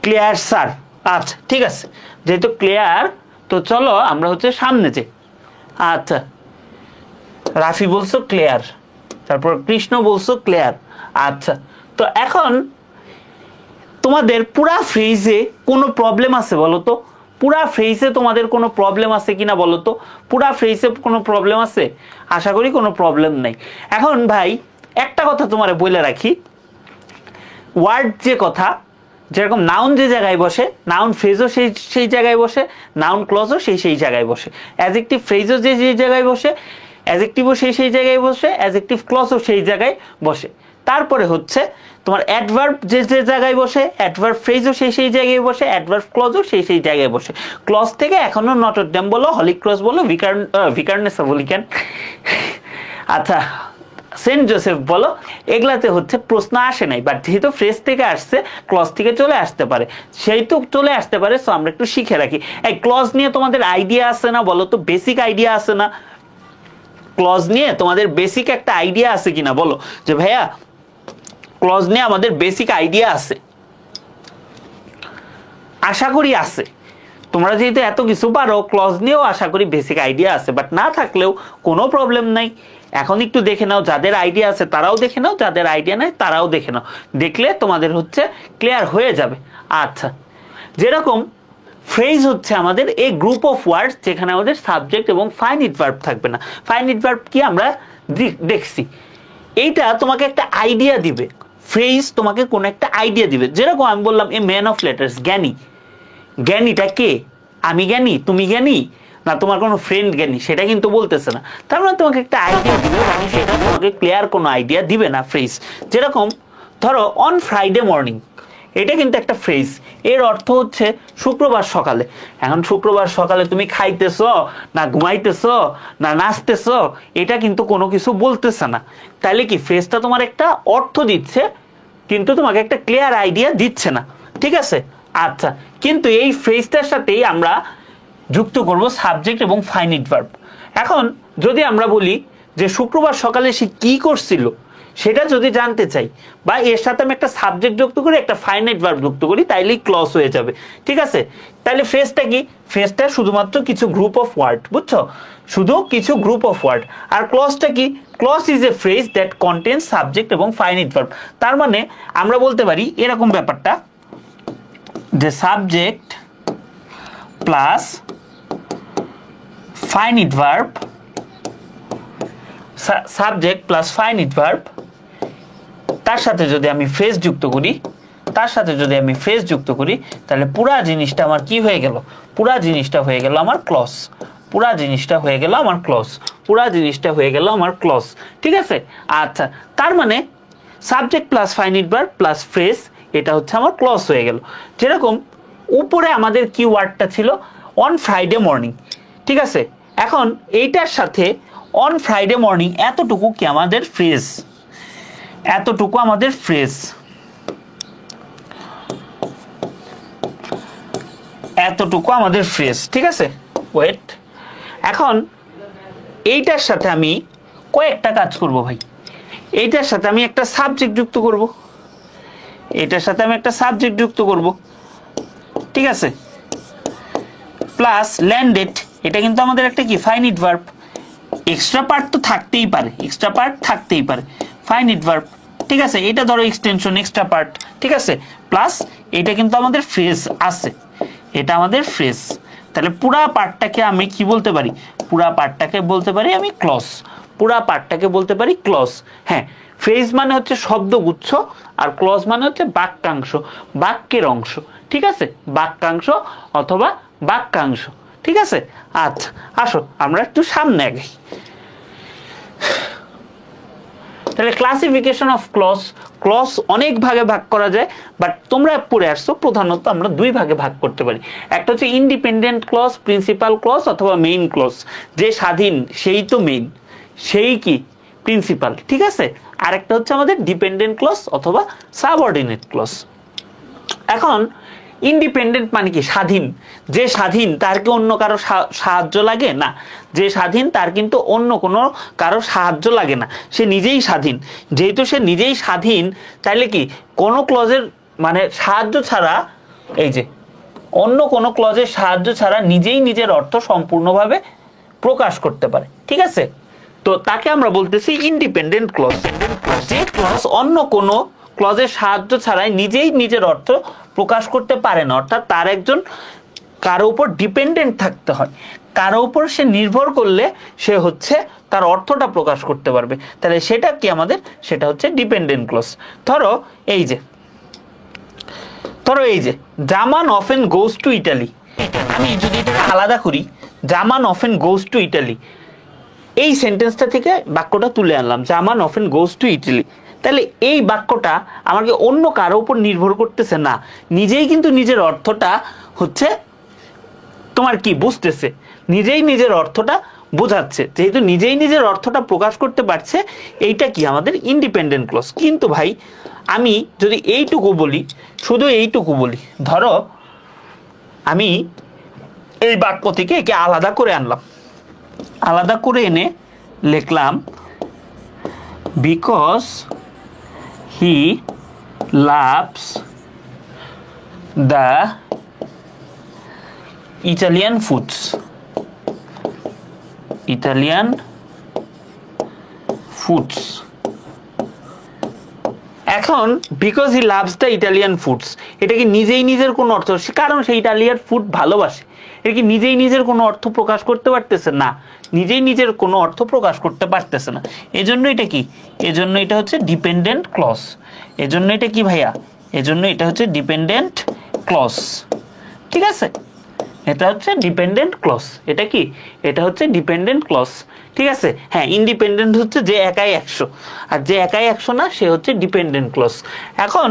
ক্লিয়ার স্যার? আচ্ছা ঠিক আছে, যেহেতু ক্লিয়ার তো চলো আমরা হচ্ছে সামনে যাই। আচ্ছা, রাফি বলছো ক্লিয়ার, তারপর কৃষ্ণ বলছো ক্লিয়ার। আচ্ছা, তো এখন তোমাদের পুরা ফ্রেজে কোনো প্রবলেম আছে বলো তো? পুরা ফ্রেজে তোমাদের কোনো প্রবলেম আছে কিনা বলো তো? পুরা ফ্রেজে কোনো প্রবলেম আছে? আশা করি কোনো প্রবলেম নাই। এখন ভাই একটা কথা তোমারে বলে রাখি, ওয়ার্ড যে কথা, যেরকম নাউন যে জায়গায় বসে, নাউন ফ্রেজও সেই জায়গায় বসে, নাউন ক্লজও সেই জায়গায় বসে, অ্যাডজেক্টিভ ফ্রেজও যে জায়গায় বসে, অ্যাডজেক্টিভও সেই জায়গায় বসে, অ্যাডজেক্টিভ ক্লজও সেই জায়গায় বসে। তারপরে হচ্ছে তোমার অ্যাডভার্ব যে জায়গায় বসে, অ্যাডভার্ব ফ্রেজও সেই জায়গায় বসে, অ্যাডভার্ব ক্লজও সেই জায়গায় বসে। ক্লজ থেকে এখনো নটর ডেম বলো, হলি ক্রস বলো, ভিকারনেস বলি কেন, আচ্ছা সেন্ট জোসেফ বলো, এগুলাতে হচ্ছে প্রশ্ন আসে নাই, বাট যেহেতু ফ্রেজ থেকে আসছে ক্লজ থেকে চলে আসতে পারে, সেই তো চলে আসতে পারে। সো আমরা একটু শিখে রাখি। এই ক্লজ নিয়ে তোমাদের আইডিয়া আছে না বলো তো? বেসিক আইডিয়া আছে না? ক্লজ নিয়ে তোমাদের বেসিক একটা আইডিয়া আছে কিনা বলো, যে ভাইয়া ক্লজ নিয়ে আমাদের বেসিক আইডিয়া আছে? আশা করি আছে। তোমরা যেহেতু এত কিছু পারো, ক্লজ নিয়েও আশা করি বেসিক আইডিয়া আছে, বাট না থাকলেও কোনো প্রবলেম নাই। এখন একটু দেখে নাও, যাদের আইডিয়া আছে তারাও দেখে নাও, যাদের আইডিয়া নাই তারাও দেখে নাও, দেখলে তোমাদের হচ্ছে ক্লিয়ার হয়ে যাবে। আচ্ছা, যেরকম ফ্রেজ হচ্ছে আমাদের এই গ্রুপ অফ ওয়ার্ডস যেখানে আমাদের সাবজেক্ট এবং ফাইনিট ভার্ব থাকবে না। ফাইনিট ভার্ব কি আমরা দেখছি, এইটা তোমাকে একটা আইডিয়া দিবে। ফ্রেজ তোমাকে কোন একটা আইডিয়া দিবে, যেরকম আমি বললাম এ ম্যান অফ লেটার্স, জ্ঞানী। জ্ঞানীটা কে? আমি জ্ঞানী, তুমি জ্ঞানী, না তোমার কোনো ফ্রেন্ড জ্ঞানী, সেটা কিন্তু বলতেছে না। তার মানে তোমাকে একটা আইডিয়া দিবে, মানে সেটা তোমাকে ক্লিয়ার কোনো আইডিয়া দিবে না ফ্রেজ। যেরকম ধরো অন ফ্রাইডে মর্নিং, এটা কিন্তু একটা ফ্রেজ, এর অর্থ হচ্ছে শুক্রবার সকালে। এখন শুক্রবার সকালে তুমি খাইতেছ না ঘুমাইতেছ না নাচতেছ, এটা কিন্তু কোনো কিছু বলতেছে না। তাহলে কি ফ্রেজটা তোমার একটা অর্থ দিচ্ছে, কিন্তু তোমাকে একটা ক্লিয়ার আইডিয়া দিচ্ছে না। ঠিক আছে, আচ্ছা, কিন্তু এই ফ্রেজটার সাথেই আমরা যুক্ত করব সাবজেক্ট এবং ফাইনিট ভার্ব। এখন যদি আমরা বলি যে শুক্রবার সকালে সে কি করছিল, সেটা যদি জানতে চাই, বা এর সাথে আমি একটা সাবজেক্ট যুক্ত করি, একটা ফাইনাইট ভার্ব যুক্ত করি, তাইলেই ক্লজ হয়ে যাবে। ঠিক আছে, তাহলে ফ্রেজটা কি? ফ্রেজটা শুধুমাত্র কিছু গ্রুপ অফ ওয়ার্ড, বুঝছো? শুধু কিছু গ্রুপ অফ ওয়ার্ড। আর ক্লজটা কি? Clause is a phrase that contains subject এবং ফাইনাইট ভার্ব। তার মানে আমরা বলতে পারি এরকম ব্যাপারটা, যে subject plus finite verb, subject plus finite verb, তার সাথে যদি আমি ফ্রেজ যুক্ত করি, তাহলে পুরা জিনিসটা আমার কি হয়ে গেল? পুরা জিনিসটা হয়ে গেল আমার ক্লজ। ঠিক আছে, আচ্ছা, তার মানে subject plus finite verb plus phrase, এটা হচ্ছে আমার ক্লজ হয়ে গেল। যেরকম উপরে আমাদের কি ওয়ার্ডটা ছিল? On Friday morning. ঠিক আছে, এখন এইটার সাথে অন ফ্রাইডে মর্নিং এতটুকু কি আমাদের ফ্রেজ, ঠিক আছে। ওয়েট, এখন এইটার সাথে আমি কয়েকটা কাজ করব ভাই। এইটার সাথে আমি একটা সাবজেক্ট যুক্ত করব, ঠিক আছে, প্লাস ল্যান্ডেড, এটা কিন্তু আমাদের একটা কি ফাইনাইট ভার্ব, এক্সট্রা পার্ট তো থাকতেই পারে, এক্সট্রা পার্ট থাকতেই পারে, ফাইনাইট ভার্ব, ঠিক আছে, এটা ধরো এক্সটেনশন এক্সট্রা পার্ট, ঠিক আছে, প্লাস এটা কিন্তু আমাদের ফ্রেজ আছে, এটা আমাদের ফ্রেজ, তাহলে পুরা পার্টটাকে আমি কি বলতে পারি, পুরা পার্টটাকে বলতে পারি আমি ক্লজ, পুরা পার্টটাকে বলতে পারি ক্লজ। হ্যাঁ, ফ্রেজ মানে হচ্ছে শব্দগুচ্ছ, আর ক্লজ মানে হচ্ছে বাক্যাংশ, বাক্যের অংশ, ঠিক আছে, বাক্যাংশ অথবা বাক্যাংশ, ঠিক আছে। আচ্ছা আসো আমরা একটু সামনে আগাই। তাহলে ক্লাসিফিকেশন অফ ক্লজ, ক্লজ অনেক ভাগে ভাগ করা যায়, বাট তোমরা পড়ে আসছো প্রধানত আমরা দুই ভাগে ভাগ করতে পারি। একটা হচ্ছে ইন্ডিপেন্ডেন্ট ক্লজ, প্রিন্সিপাল ক্লজ অথবা মেইন ক্লজ, যে স্বাধীন সেই তো মেইন, সেই কি প্রিন্সিপাল, ঠিক আছে। আরেকটা হচ্ছে আমাদের ডিপেন্ডেন্ট ক্লজ অথবা সাবঅর্ডিনেট ক্লজ। এখন ইন্ডিপেন্ডেন্ট মানে কি, স্বাধীন, যে স্বাধীন তার কি অন্য কারো সাহায্য লাগে না, যে স্বাধীন তার কিন্তু অন্য কোনো কারো সাহায্য লাগে না, সে নিজেই স্বাধীন। যেহেতু সে নিজেই স্বাধীন, তাইলে কি কোনো ক্লজের মানে সাহায্য ছাড়া, এই যে অন্য কোনো ক্লজের সাহায্য ছাড়া নিজেই নিজের অর্থ সম্পূর্ণভাবে প্রকাশ করতে পারে, ঠিক আছে। তো তাকে আমরা বলতেছি ইন্ডিপেন্ডেন্ট ক্লজ। যে ক্লজ অন্য কোনো ক্লজের সাহায্য ছাড়াই নিজেই নিজের অর্থ প্রকাশ করতে পারে না, অর্থাৎ তার একজন কারো উপর ডিপেন্ডেন্ট থাকতে হয়, কারো উপর সে নির্ভর করলে সে হচ্ছে তার অর্থটা প্রকাশ করতে পারবে, তাহলে সেটা কি আমাদের, সেটা হচ্ছে ডিপেন্ডেন্ট ক্লজ। ধরো এই যে, ধরো এই যে জামান অফেন গোজ টু ইটালি, আমি যদি এটা আলাদা করি, জামান অফেন গোজ টু ইটালি, এই সেন্টেন্সটা থেকে বাক্যটা তুলে আনলাম, জামান অফেন গোজ টু ইটালি। তাহলে এই বাক্যটা আমাকে অন্য কারো উপর নির্ভর করতেছে না, নিজেই কিন্তু নিজের অর্থটা হচ্ছে তোমার কি বুঝতেছে, নিজেই নিজের অর্থটা বোঝাচ্ছে, যেহেতু নিজেই নিজের অর্থটা প্রকাশ করতে পারছে, এইটা কি আমাদের ইন্ডিপেন্ডেন্ট ক্লজ। কিন্তু ভাই আমি যদি এইটুকু বলি, শুধু এইটুকু বলি, ধরো আমি এই বাক্য থেকে একে আলাদা করে আনলাম, আলাদা করে এনে লিখলাম because he loves the Italian foods, Italian foods. এখন because he loves the Italian foods, এটা কি নিজেই নিজের কোনো অর্থ, কারণ সে ইটালিয়ান ফুড ভালোবাসে, এটা কি নিজেই নিজের কোনো অর্থ প্রকাশ করতে পারতেছে না, নিজেই নিজের কোনো অর্থ প্রকাশ করতে পারতেছে না, এজন্য এটা কি, এজন্য এটা হচ্ছে ডিপেন্ডেন্ট ক্লজ, এজন্য এটা কি ভাইয়া, এজন্য এটা হচ্ছে ডিপেন্ডেন্ট ক্লজ, ঠিক আছে, এটা হচ্ছে ডিপেন্ডেন্ট ক্লজ। এটা কি, এটা হচ্ছে ডিপেন্ডেন্ট ক্লজ, ঠিক আছে। হ্যাঁ, ইন্ডিপেন্ডেন্ট হচ্ছে যে একাই 100, আর যে একাই 100 না সে হচ্ছে ডিপেন্ডেন্ট ক্লজ। এখন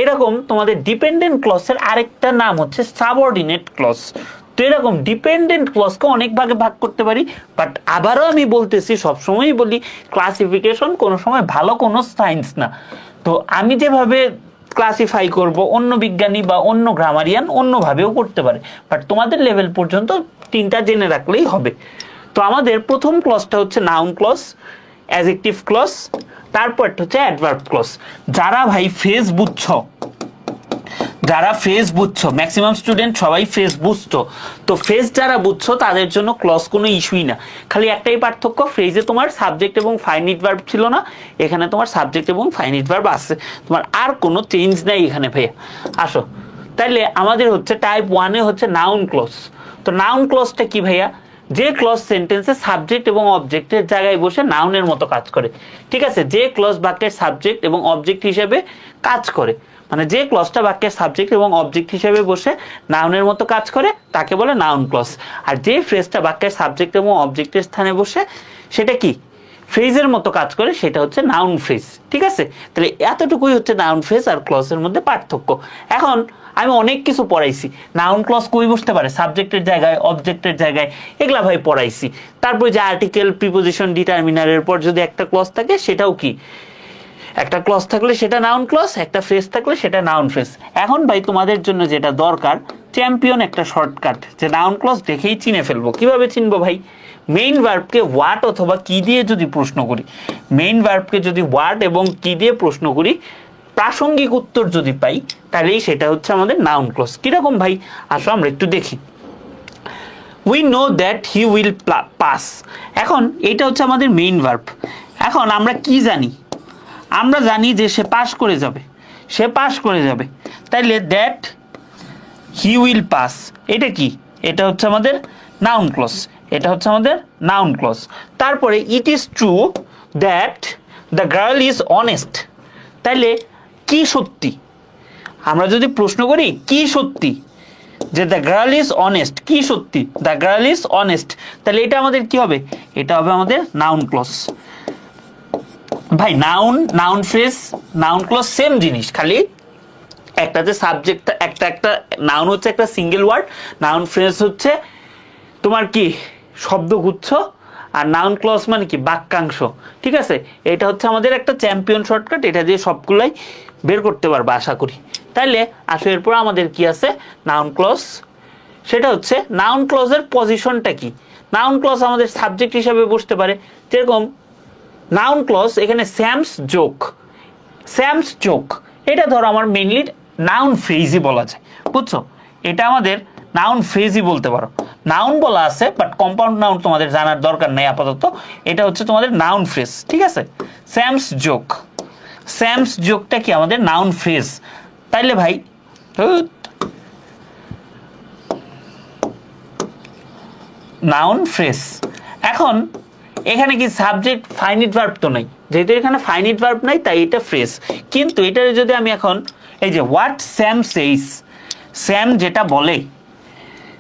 এরকম তোমাদের ডিপেন্ডেন্ট ক্লজের আরেকটা নাম হচ্ছে সাবঅর্ডিনেট ক্লজ। তো এরকম ডিপেন্ডেন্ট ক্লজকে অনেক ভাগে ভাগ করতে পারি, বাট আবারও আমি বলতেছি, সবসময়ই বলি, ক্লাসিফিকেশন কোনো সময় ভালো কোনো সায়েন্স না। তো আমি যেভাবে ক্লাসিফাই করব, অন্য বিজ্ঞানী বা অন্য গ্রামারিয়ান অন্যভাবেও করতে পারে, বাট তোমাদের লেভেল পর্যন্ত তিনটা জেনে রাখলেই হবে। তো আমাদের প্রথম ক্লজটা হচ্ছে নাউন ক্লজ, অ্যাডজেক্টিভ ক্লজ, তারপরটা হচ্ছে অ্যাডভার্ব ক্লজ। যারা ভাই ফ্রেজ বুঝছো, যারা ফ্রেজ বুঝছো, ম্যাক্সিমাম স্টুডেন্ট সবাই ফ্রেজ বুঝতো, তো ফ্রেজ যারা বুঝছো তাদের জন্য ক্লজ কোনো ইস্যুই না, খালি একটাই পার্থক্য, ফ্রেজে তোমার সাবজেক্ট এবং ফাইনাইট ভার্ব ছিল না, এখানে তোমার সাবজেক্ট এবং ফাইনাইট ভার্ব আছে, তোমার আর কোনো চেঞ্জ নাই এখানে ভাইয়া। আসো তাইলে আমাদের হচ্ছে টাইপ 1-এ হচ্ছে নাউন ক্লজ। তো নাউন ক্লজটা কি ভাইয়া, যে ক্লজ সেন্টেন্সে সাবজেক্ট এবং অবজেক্টের জায়গায় বসে নাউনের মতো কাজ করে, ঠিক আছে, যে ক্লজ বাক্যের সাবজেক্ট এবং অবজেক্ট হিসেবে কাজ করে, মানে যে ক্লজটা বাক্যের সাবজেক্ট এবং অবজেক্ট হিসেবে বসে নাউনের মতো কাজ করে তাকে বলে নাউন ক্লজ। আর যে ফ্রেজটা বাক্যের সাবজেক্ট এবং অবজেক্টের স্থানে বসে সেটা কি ফ্রেজের মতো কাজ করে, সেটা হচ্ছে নাউন ফ্রেজ, ঠিক আছে। তাহলে এতটুকুই হচ্ছে নাউন ফ্রেজ আর ক্লজের মধ্যে পার্থক্য। এখন আমি অনেক কিছু পড়াইছি, নাউন ক্লজ কই বসতে পারে, সাবজেক্টের জায়গায়, অবজেক্টের জায়গায়, এগুলা ভাই পড়াইছি। তারপরে যে আর্টিকেল, প্রিপোজিশন, ডিটারমিনারের পর যদি একটা ক্লজ থাকে সেটাও কি, একটা ক্লজ থাকলে সেটা নাউন ক্লজ, একটা ফ্রেজ থাকলে সেটা নাউন ফ্রেজ। এখন ভাই তোমাদের জন্য যেটা দরকার, চ্যাম্পিয়ন একটা শর্টকাট, যে নাউন ক্লজ দেখেই চিনে ফেলবো। কিভাবে চিনবো ভাই, মেইন ভার্বকে হোয়াট অথবা কি দিয়ে যদি প্রশ্ন করি, মেইন ভার্বকে যদি হোয়াট এবং কি দিয়ে প্রশ্ন করি, প্রাসঙ্গিক উত্তর যদি পাই, তাহলেই সেটা হচ্ছে আমাদের নাউন ক্লজ। কিরকম ভাই, আসো আমরা একটু দেখি। We know that he will pass. এখন এটা হচ্ছে আমাদের মেইন ভার্ব। এখন আমরা কি জানি? আমরা জানি যে সে পাস করে যাবে, সে পাস করে যাবে। তাইলে দ্যাট হি উইল পাস এটা কি? এটা হচ্ছে আমাদের নাউন ক্লজ, এটা হচ্ছে আমাদের নাউন ক্লজ। তারপরে it is true that the girl is honest. তাইলে কি সত্যি? আমরা যদি প্রশ্ন করি কি সত্যি, যে দ্য গার্ল ইজ অনেস্ট, কি সত্যি? The girl is honest. তাহলে এটা আমাদের কি হবে? এটা হবে আমাদের নাউন ক্লজ। ভাই noun phrase noun clause same জিনিস, খালি একটাতে সাবজেক্ট, একটা নাউন হচ্ছে একটা সিঙ্গেল ওয়ার্ড, নাউন ফ্রেজ হচ্ছে তোমার কি শব্দগুচ্ছ, আর নাউন ক্লজ মানে কি বাক্যাংশ। ঠিক আছে, এটা হচ্ছে আমাদের একটা চ্যাম্পিয়ন শর্টকাট, এটা দিয়ে সবগুলাই বের করতে পারবো আশা করি। তাইলে আসলে এরপর আমাদের কি আছে? Noun clause. সেটা হচ্ছে নাউন ক্লজের পজিশনটা কি? নাউন ক্লজ আমাদের সাবজেক্ট হিসাবে বসতে পারে, যেরকম নাউন ক্লজ এখানে স্যামস জোক, স্যামস জোক এটা ধরো আমার মেইনলি নাউন ফ্রেজই বলা যায়, বুঝছো? এটা আমাদের নাউন ফ্রেজই বলতে পারো। নাউন বলা আছে বাট কম্পাউন্ড নাউন তোমাদের জানার দরকার নেই আপাতত, এটা হচ্ছে তোমাদের নাউন ফ্রেজ। ঠিক আছে, স্যামস জোক, স্যামস জোকটা কি আমাদের নাউন ফ্রেজ। তাইলে ভাই নাউন ফ্রেজ। এখন এখানে কি সাবজেক্ট ফাইনিট ভার্ব তো নাই, যেহেতু এখানে ফাইনিট ভার্ব নাই তাই এটা ফ্রেজ। কিন্তু এটা যদি আমি এখন এই যে হোয়াট স্যাম সেইস, স্যাম যেটা বলে,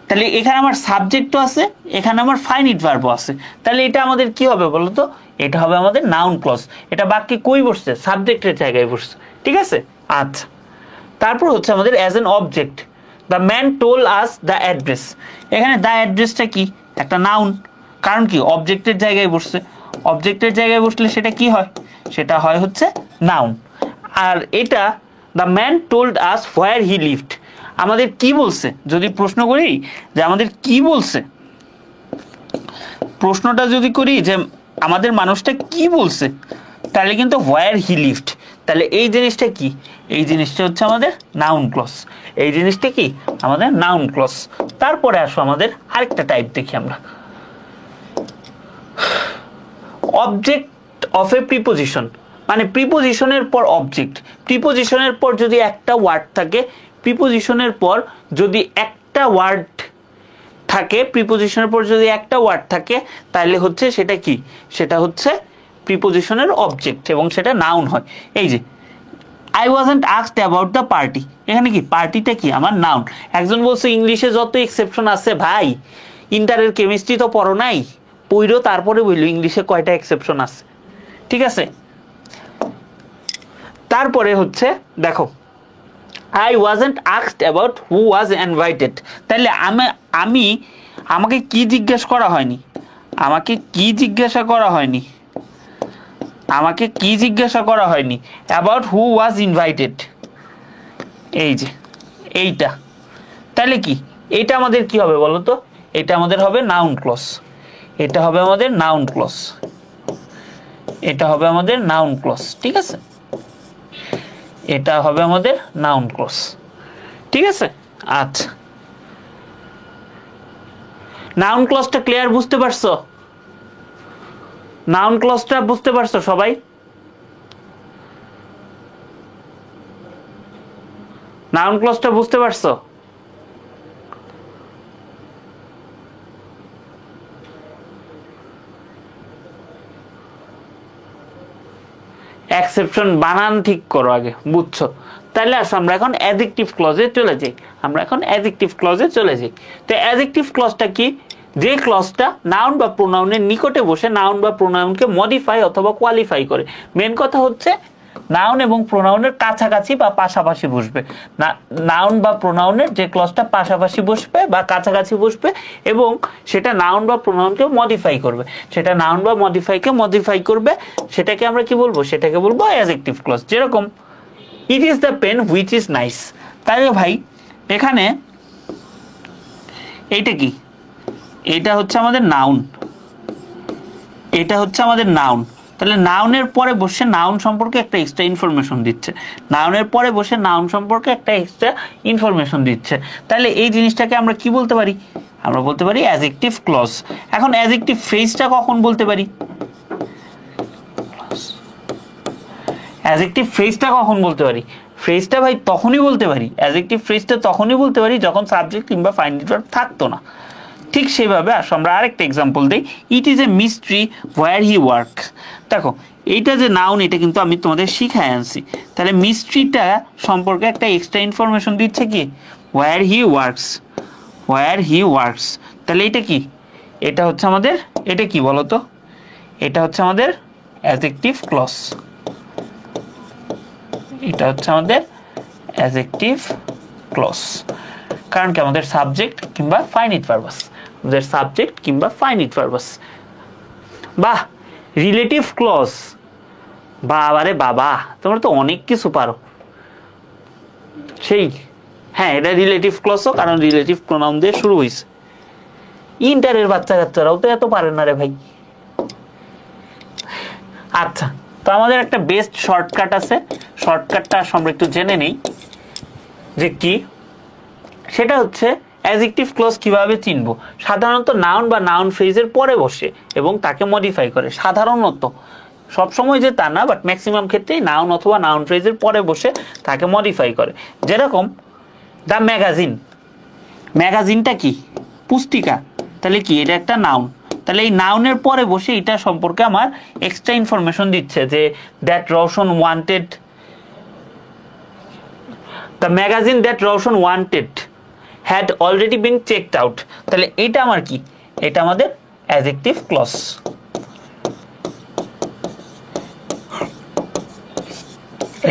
তাহলে এখানে আমার সাবজেক্টও আছে, এখানে আমার ফাইনিট ভার্বও আছে। তাহলে এটা আমাদের কি হবে বলো তো? এটা হবে আমাদের নাউন ক্লজ। এটা বাক্যে কই বসছে? সাবজেক্টের জায়গায় বসছে। ঠিক আছে, আচ্ছা। তারপর হচ্ছে আমাদের as an object, the man toll us the address. এখানে দ্য অ্যাড্রেসটা কি? একটা নাউন, কারণ কি অবজেক্টের জায়গায় বসছে। অবজেক্টের জায়গায় বসলে সেটা কি হয়? সেটা হয় হচ্ছে নাউন। আর এটা the man told us where he lived, আমাদের কি বলছে? যদি প্রশ্ন করি যে আমাদের কি বলছে, প্রশ্নটা যদি করি যে আমাদের মানুষটা কি বলছে, তাহলে কিন্তু হোয়ার হি লিভড। তাহলে এই জিনিসটা কি? এই জিনিসটা হচ্ছে আমাদের নাউন ক্লজ। এই জিনিসটা কি? আমাদের নাউন ক্লজ। তারপরে আসো আমাদের আরেকটা টাইপ দেখি আমরা, অবজেক্ট অফ এ প্রিপোজিশন। মানে প্রিপোজিশনের পর অবজেক্ট, প্রিপোজিশনের পর যদি একটা ওয়ার্ড থাকে, প্রিপোজিশনের পর যদি একটা ওয়ার্ড থাকে, প্রিপোজিশনের পর যদি একটা ওয়ার্ড থাকে, তাহলে হচ্ছে সেটা কি? সেটা হচ্ছে প্রিপোজিশনের অবজেক্ট এবং সেটা নাউন হয়। এই যে I wasn't asked about the party, এখানে কি পার্টিটা কি? আমার নাউন। একজন বলছে ইংলিশে যত এক্সেপশন আছে, ভাই ইন্টারের কেমিস্ট্রি তো পড়ো নাই, পড়ো তারপরে বললো ইংলিশে কয়টা এক্সেপশন আছে। ঠিক আছে, তারপরে হচ্ছে দেখো I wasn't asked about who was invited. তাহলে আমাকে কি জিজ্ঞেস করা হয়নি, আমাকে কি জিজ্ঞাসা করা হয়নি, আমাকে কি জিজ্ঞাসা করা হয়নি অ্যাবাউট হু ওয়াজ ইনভাইটেড। এই যে এইটা, তাহলে কি এটা আমাদের কি হবে বলো তো? এটা আমাদের হবে নাউন ক্লজ। এটা হবে আমাদের নাউন ক্লজ, এটা হবে আমাদের নাউন ক্লজ। ঠিক আছে, এটা হবে আমাদের নাউন ক্লজ। ঠিক আছে, আচ্ছা। নাউন ক্লজটা ক্লিয়ার? বুঝতে পারছো? নাউন ক্লজটা বুঝতে পারছো সবাই? নাউন ক্লজটা বুঝতে পারছো? এক্সেপশন বানান ঠিক করো আগে, বুঝছো? তাহলে আসো আমরা এখন অ্যাডজেক্টিভ ক্লজে চলে যাই। আমরা এখন অ্যাডজেক্টিভ ক্লজে চলে যাই। তো অ্যাডজেক্টিভ ক্লজটা কি? যে ক্লজটা নাউন বা প্রোনাউনের নিকটে বসে নাউন বা প্রোনাউনকে মডিফাই অথবা কোয়ালিফাই করে। মেন কথা হচ্ছে নাউন এবং প্রোনাউনের কাছাকাছি বা পাশাপাশি বসবে। নাউন বা প্রোনাউনের যে ক্লজটা পাশাপাশি বসবে বা কাছাকাছি বসবে এবং সেটা নাউন বা প্রোনাউনকে মডিফাই করবে, সেটা নাউন বা মডিফাই করবে, সেটাকে আমরা কি বলবো? সেটাকে বলবো অ্যাডজেক্টিভ ক্লজ। যেরকম it is the pen which is nice. তাহলে ভাই এখানে এইটা কি? এটা হচ্ছে আমাদের নাউন, এটা হচ্ছে আমাদের নাউন। তাহলে নাউনের পরে বসে নাউন সম্পর্কে একটা এক্সট্রা ইনফরমেশন দিচ্ছে, নাউনের পরে বসে নাউন সম্পর্কে একটা এক্সট্রা ইনফরমেশন দিচ্ছে। তাহলে এই জিনিসটাকে আমরা কি বলতে পারি? আমরা বলতে পারি অ্যাডজেক্টিভ ক্লজ। এখন অ্যাডজেক্টিভ ফ্রেজটা কখন বলতে পারি? অ্যাডজেক্টিভ ফ্রেজটা কখন বলতে পারি? ফ্রেজটা ভাই তখনই বলতে পারি, অ্যাডজেক্টিভ ফ্রেজটা তখনই বলতে পারি যখন সাবজেক্ট কিংবা ফাইনাইট ভার্ব থাকতো না। ঠিক সেইভাবে আসো আমরা আরেকটা এক্সাম্পল দিই। It is a mystery where he work. দেখো এইটা যে নাউন, এটা কিন্তু আমি তোমাদের শিখাই আনছি। তাহলে মিস্ট্রিটা সম্পর্কে একটা এক্সট্রা ইনফরমেশন দিচ্ছে কি? Where he works, where he works. তাহলে এটা কি? এটা হচ্ছে আমাদের, এটা কি বলো তো? এটা হচ্ছে আমাদের অ্যাডজেক্টিভ ক্লজ। এটা হচ্ছে আমাদের অ্যাডজেক্টিভ ক্লজ। কারণ কি? আমাদের সাবজেক্ট কিংবা ফাইনাইট ভার্ব আছে, আমাদের সাবজেক্ট কিংবা ফাইনাইট ভার্ব আছে। বাহ, রিলেটিভ ক্লজ, বাবারে বাবা, তোমরা তো অনেক কিছু পারো সেই। হ্যাঁ, এটা রিলেটিভ ক্লজও, কারণ রিলেটিভ প্রোনাউন দিয়ে শুরু হয়েছে। ইন্টারের বাচ্চা কাচ্চারাও তো এত পারে না রে ভাই। আচ্ছা, তো আমাদের একটা বেস্ট শর্টকাট আছে, শর্টকাটটা আমরা একটু জেনে নেই যে কি। সেটা হচ্ছে অ্যাডজেক্টিভ ক্লজ কিভাবে চিনবো। সাধারণত নাউন বা নাউন ফ্রেজের পরে বসে এবং তাকে মডিফাই করে। সাধারণত, সবসময় যে তা না, বাট ম্যাক্সিমাম ক্ষেত্রেই নাউন অথবা নাউন ফ্রেজের পরে বসে তাকে মডিফাই করে। যেরকম দ্য ম্যাগাজিন, ম্যাগাজিনটা কি? পুস্তিকা। তাহলে কি? এটা একটা নাউন। তাহলে এই নাউনের পরে বসে এটা সম্পর্কে আমার এক্সট্রা ইনফরমেশন দিচ্ছে যে that Rowshan wanted, the magazine that Rowshan wanted had already been checked out. তাহলে এটা আমার কি? এটা আমাদের অ্যাডজেক্টিভ ক্লজ।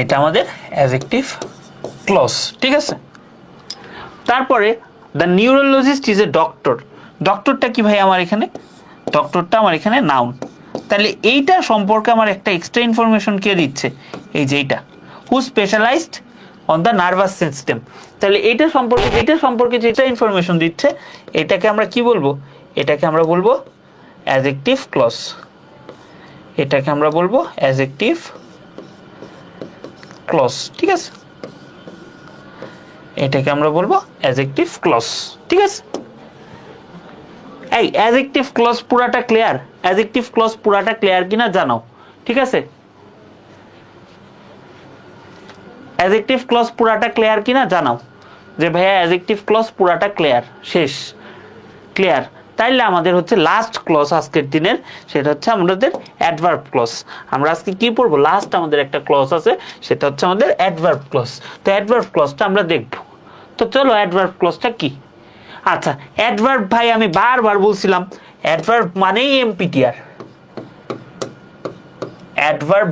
এটা আমাদের অ্যাডজেক্টিভ ক্লজ, ঠিক আছে। তারপরে the neurologist is a doctor. ডক্টরটা কি ভাই আমার এখানে? ডক্টরটা আমার এখানে নাউন। তাহলে এইটা সম্পর্কে আমার একটা এক্সট্রা ইনফরমেশন কে দিচ্ছে? এই যে এইটা, who specialised on the nervous system. তাহলে এইটা সম্পর্কে যেটা ইনফরমেশন দিচ্ছে, এটাকে আমরা কি বলবো? এটাকে আমরা বলবো অ্যাডজেক্টিভ ক্লজ। এটাকে আমরা বলবো অ্যাডজেক্টিভ ক্লজ, ঠিক আছে। এটাকে আমরা বলবো অ্যাডজেক্টিভ ক্লজ, ঠিক আছে। এই অ্যাডজেক্টিভ ক্লজ পুরাটা ক্লিয়ার? অ্যাডজেক্টিভ ক্লজ পুরাটা ক্লিয়ার কিনা জানাও, ঠিক আছে। অ্যাডজেক্টিভ ক্লজ পুরাটা ক্লিয়ার কিনা জানাও যে ভাইয়া অ্যাডজেক্টিভ ক্লজ পুরাটা ক্লিয়ার, শেষ ক্লিয়ার। তাইলে আমাদের হচ্ছে লাস্ট ক্লজ আজকের দিনের, সেটা হচ্ছে আমাদের অ্যাডভার্ব ক্লজ। আমরা আজকে কি পড়বো? লাস্ট আমাদের একটা ক্লজ আছে, সেটা হচ্ছে আমাদের অ্যাডভার্ব ক্লজ। তো অ্যাডভার্ব ক্লজটা আমরা দেখব। তো চলো অ্যাডভার্ব ক্লজটা কি? আচ্ছা, অ্যাডভার্ব ভাই আমি বারবার বলছিলাম, অ্যাডভার্ব মানেই এমপিটিআর। অ্যাডভার্ব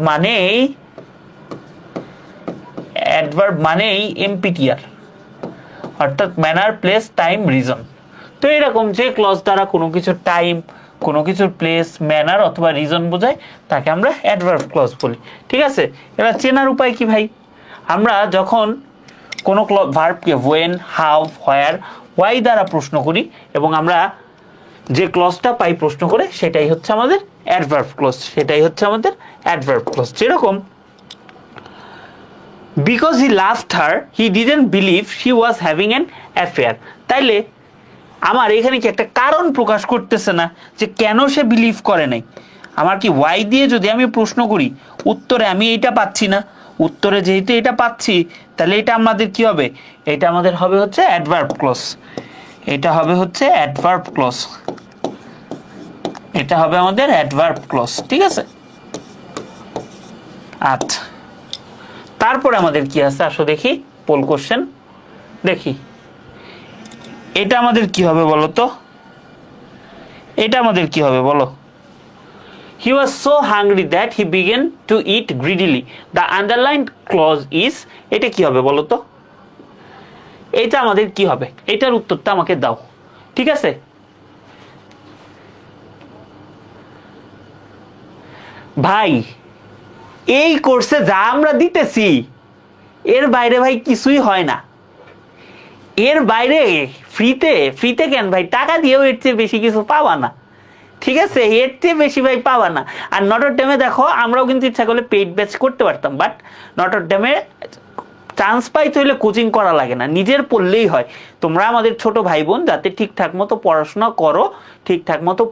মানেই এমপিটিআর, অর্থাৎ ম্যানার, প্লেস, টাইম, রিজন। তো এরকম যে ক্লজ দ্বারা কোনো কিছুর টাইম, কোনো কিছুর প্লেস, ম্যানার অথবা রিজন বোঝায় তাকে আমরা অ্যাডভার্ব ক্লজ বলি, ঠিক আছে। এবার চেনার উপায় কি ভাই? আমরা যখন কোনো ভার্বকে ওয়েন, হাউ, হোয়ার, ওয়াই দ্বারা প্রশ্ন করি এবং আমরা যে ক্লজটা পাই প্রশ্ন করে, সেটাই হচ্ছে আমাদের অ্যাডভার্ব ক্লজ, সেটাই হচ্ছে আমাদের অ্যাডভার্ব ক্লজ। যেরকম because he loved her he didn't believe she was having an affair. তাইলে আমার এখানে কি একটা কারণ প্রকাশ করতেছে না যে কেন সে বিলিভ করে নাই। আমার কি ওয়াই দিয়ে যদি আমি প্রশ্ন করি, উত্তরে আমি এইটা পাচ্ছি না, উত্তরে যেহেতু এটা পাচ্ছি, তাহলে এটা আমাদের কি হবে? এটা আমাদের হবে হচ্ছে অ্যাডভার্ব ক্লজ। এটা হবে হচ্ছে অ্যাডভার্ব ক্লজ। এটা হবে আমাদের অ্যাডভার্ব ক্লজ, ঠিক আছে। আচ্ছা, তারপরে আমাদের কি আছে আসো দেখি, পোল কোশ্চেন দেখি। এটা আমাদের কি হবে বলো তো? এটা আমাদের কি হবে বলো? He was so hungry that he began to eat greedily. The underlined clause is, এটা কি হবে বলো তো? এটা আমাদের কি হবে? এটার উত্তরটা আমাকে দাও, ঠিক আছে। ভাই এই কোর্সে যা আমরা দিতেছি এর বাইরে ভাই কিছুই হয় না। এর বাইরে ফ্রিতে কেন ভাই, টাকা দিয়েও এর চেয়ে বেশি কিছু পাবা না, ঠিক আছে। এর চেয়ে বেশি ভাই পাবা না। আর নটর ডেমে দেখো, আমরাও কিন্তু ইচ্ছা করলে পেইড ব্যাচ করতে পারতাম, বাট নটর ডেমে চান্স পাইতে হলে কোচিং করা লাগে না, নিজের পড়লেই হয়। তোমরা আমাদের ছোট ভাই বোন, যাতে ঠিকঠাক মতো পড়াশোনা করো, ঠিকঠাক মতো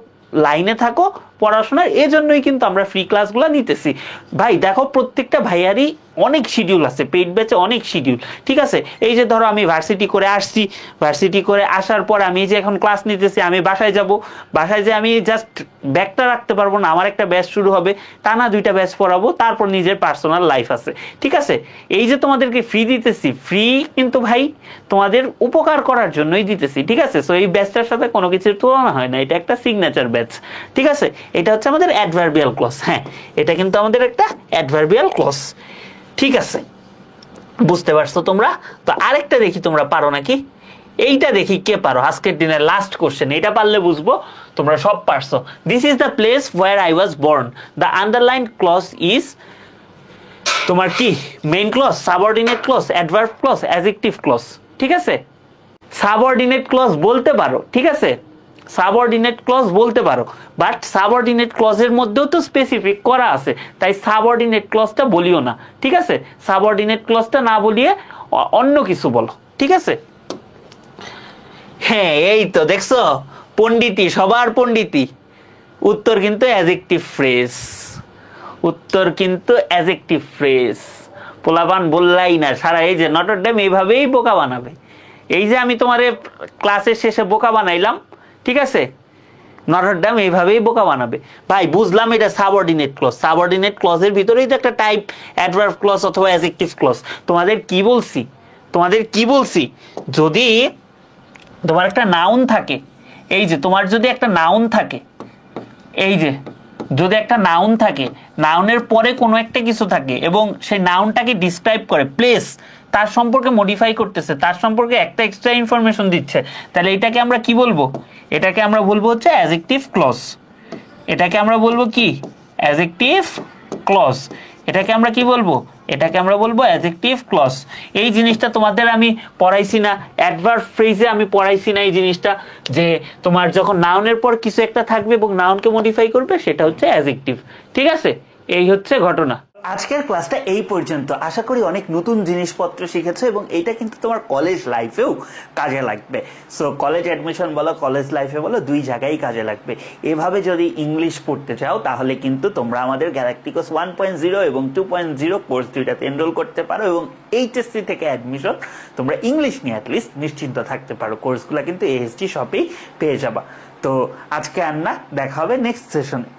লাইনে থাকো পড়াশোনার, এজন্যই কিন্তু আমরা ফ্রি ক্লাসগুলো নিতেছি। ভাই দেখো, প্রত্যেকটা ভাইয়ারই অনেক শিডিউল আছে, পেইড ব্যাচে অনেক শিডিউল, ঠিক আছে? এই যে ধরো আমি ভার্সিটি করে আসছি, ভার্সিটি করে আসার পর আমি যে এখন ক্লাস নিতেছি, আমি বাসায় যাব, বাসায় যে আমি জাস্ট ব্যাগটা রাখতে পারবো না, আমার একটা ব্যাচ শুরু হবে, টানা 2টা ব্যাচ পড়াবো, তারপর নিজের পার্সোনাল লাইফ আছে, ঠিক আছে? এই যে তোমাদেরকে ফ্রি দিতেছি, ফ্রি কিন্তু ভাই তোমাদের উপকার করার জন্যই দিতেছি, ঠিক আছে? সো এই ব্যাচটার সাথে কোনো কিছুর তুলনা হয় না, এটা একটা সিগনেচার ব্যাচ, ঠিক আছে? এটা হচ্ছে আমাদের অ্যাডভার্বিয়াল ক্লজ। হ্যাঁ, এটা কিন্তু আমাদের একটা অ্যাডভার্বিয়াল ক্লজ, ঠিক আছে? বুঝতে পারছো তোমরা? তো আরেকটা দেখি তোমরা পারো নাকি, এইটা দেখি কে পারো। আজকের দিনের লাস্ট কোশ্চেন, এটা পারলে বুঝবো তোমরা সব পারছো। This is the place where I was born, the underline clause is তোমার কি? Main clause, subordinate clause, adverb clause, adjective clause, ঠিক আছে? সাবঅর্ডিনেট ক্লজ বলতে পারো, ঠিক আছে? সাবঅর্ডিনেট ক্লজ বলতে পারো, বাট সাবঅর্ডিনেট ক্লজের মধ্যেও তো স্পেসিফিক করা আছে, তাই সাবঅর্ডিনেট ক্লজটা বলিও না, ঠিক আছে? সাবঅর্ডিনেট ক্লজটা না বলিয়ে অন্য কিছু বলো, ঠিক আছে? হ্যাঁ, এই তো দেখছো, পণ্ডিতি, সবার পণ্ডিতি। উত্তর কিন্তু অ্যাডজেক্টিভ ফ্রেজ, উত্তর কিন্তু অ্যাডজেক্টিভ ফ্রেজ। পোলাপান বললাই না সারা, এই যে নটর ডেম এইভাবেই বোকা বানাবে। এই যে আমি তোমার ক্লাসের শেষে বোকা বানাইলাম, ঠিক আছে? নটর ডেম এইভাবেই বোকা বানাবে। ভাই বুঝলাম এটা সাবঅর্ডিনেট ক্লজ, সাবঅর্ডিনেট ক্লজের ভিতরেই তো একটা টাইপ অ্যাডভার্ব ক্লজ অথবা অ্যাডজেক্টিভ ক্লজ। তোমাদের কি বলছি, তোমাদের কি বলছি, যদি তোমার একটা নাউন থাকে, এই যে তোমার যদি একটা নাউন থাকে, এই যে যদি একটা নাউন থাকে, নাউনের পরে কোনো একটা কিছু থাকে এবং সেই নাউনটাকে ডিসক্রাইব করে, প্লেস তার সম্পর্কে মডিফাই করতেছে, তার সম্পর্কে একটা এক্সট্রা ইনফরমেশন দিচ্ছে, তাহলে এটাকে আমরা কি বলবো? এটাকে আমরা বলবো হচ্ছে অ্যাডজেক্টিভ ক্লজ। এটাকে আমরা বলবো কি? Adjective clause. এটাকে আমরা কি বলবো? এটাকে আমরা বলবো অ্যাডজেক্টিভ ক্লজ। এই জিনিসটা তোমাদের আমি পড়াইছি না, অ্যাডভার্ব ফ্রেজে আমি পড়াইছি না এই জিনিসটা, যে তোমার যখন নাউনের পর কিছু একটা থাকবে এবং নাউনকে মডিফাই করবে, সেটা হচ্ছে অ্যাডজেক্টিভ, ঠিক আছে? এই হচ্ছে ঘটনা। আজকের ক্লাসটা এই পর্যন্ত। আশা করি অনেক নতুন জিনিসপত্র শিখেছো এবং এটা কিন্তু তোমার কলেজ লাইফেও কাজে লাগবে। সো কলেজ অ্যাডমিশন বলো, কলেজ লাইফে বলো, দুই জায়গায় কাজে লাগবে। এভাবে যদি ইংলিশ পড়তে চাও তাহলে কিন্তু তোমরা আমাদের গ্যালাক্টিকোস 1.0 এবং 2.0 কোর্স দুইটাতে এনরোল করতে পারো এবং এইচএসসি থেকে অ্যাডমিশন তোমরা ইংলিশ নিয়ে অ্যাটলিস্ট নিশ্চিন্ত থাকতে পারো। কোর্সগুলো কিন্তু এএসডি শপেই পেয়ে যাবা। তো আজকে আর না, দেখা হবে নেক্সট সেশনে।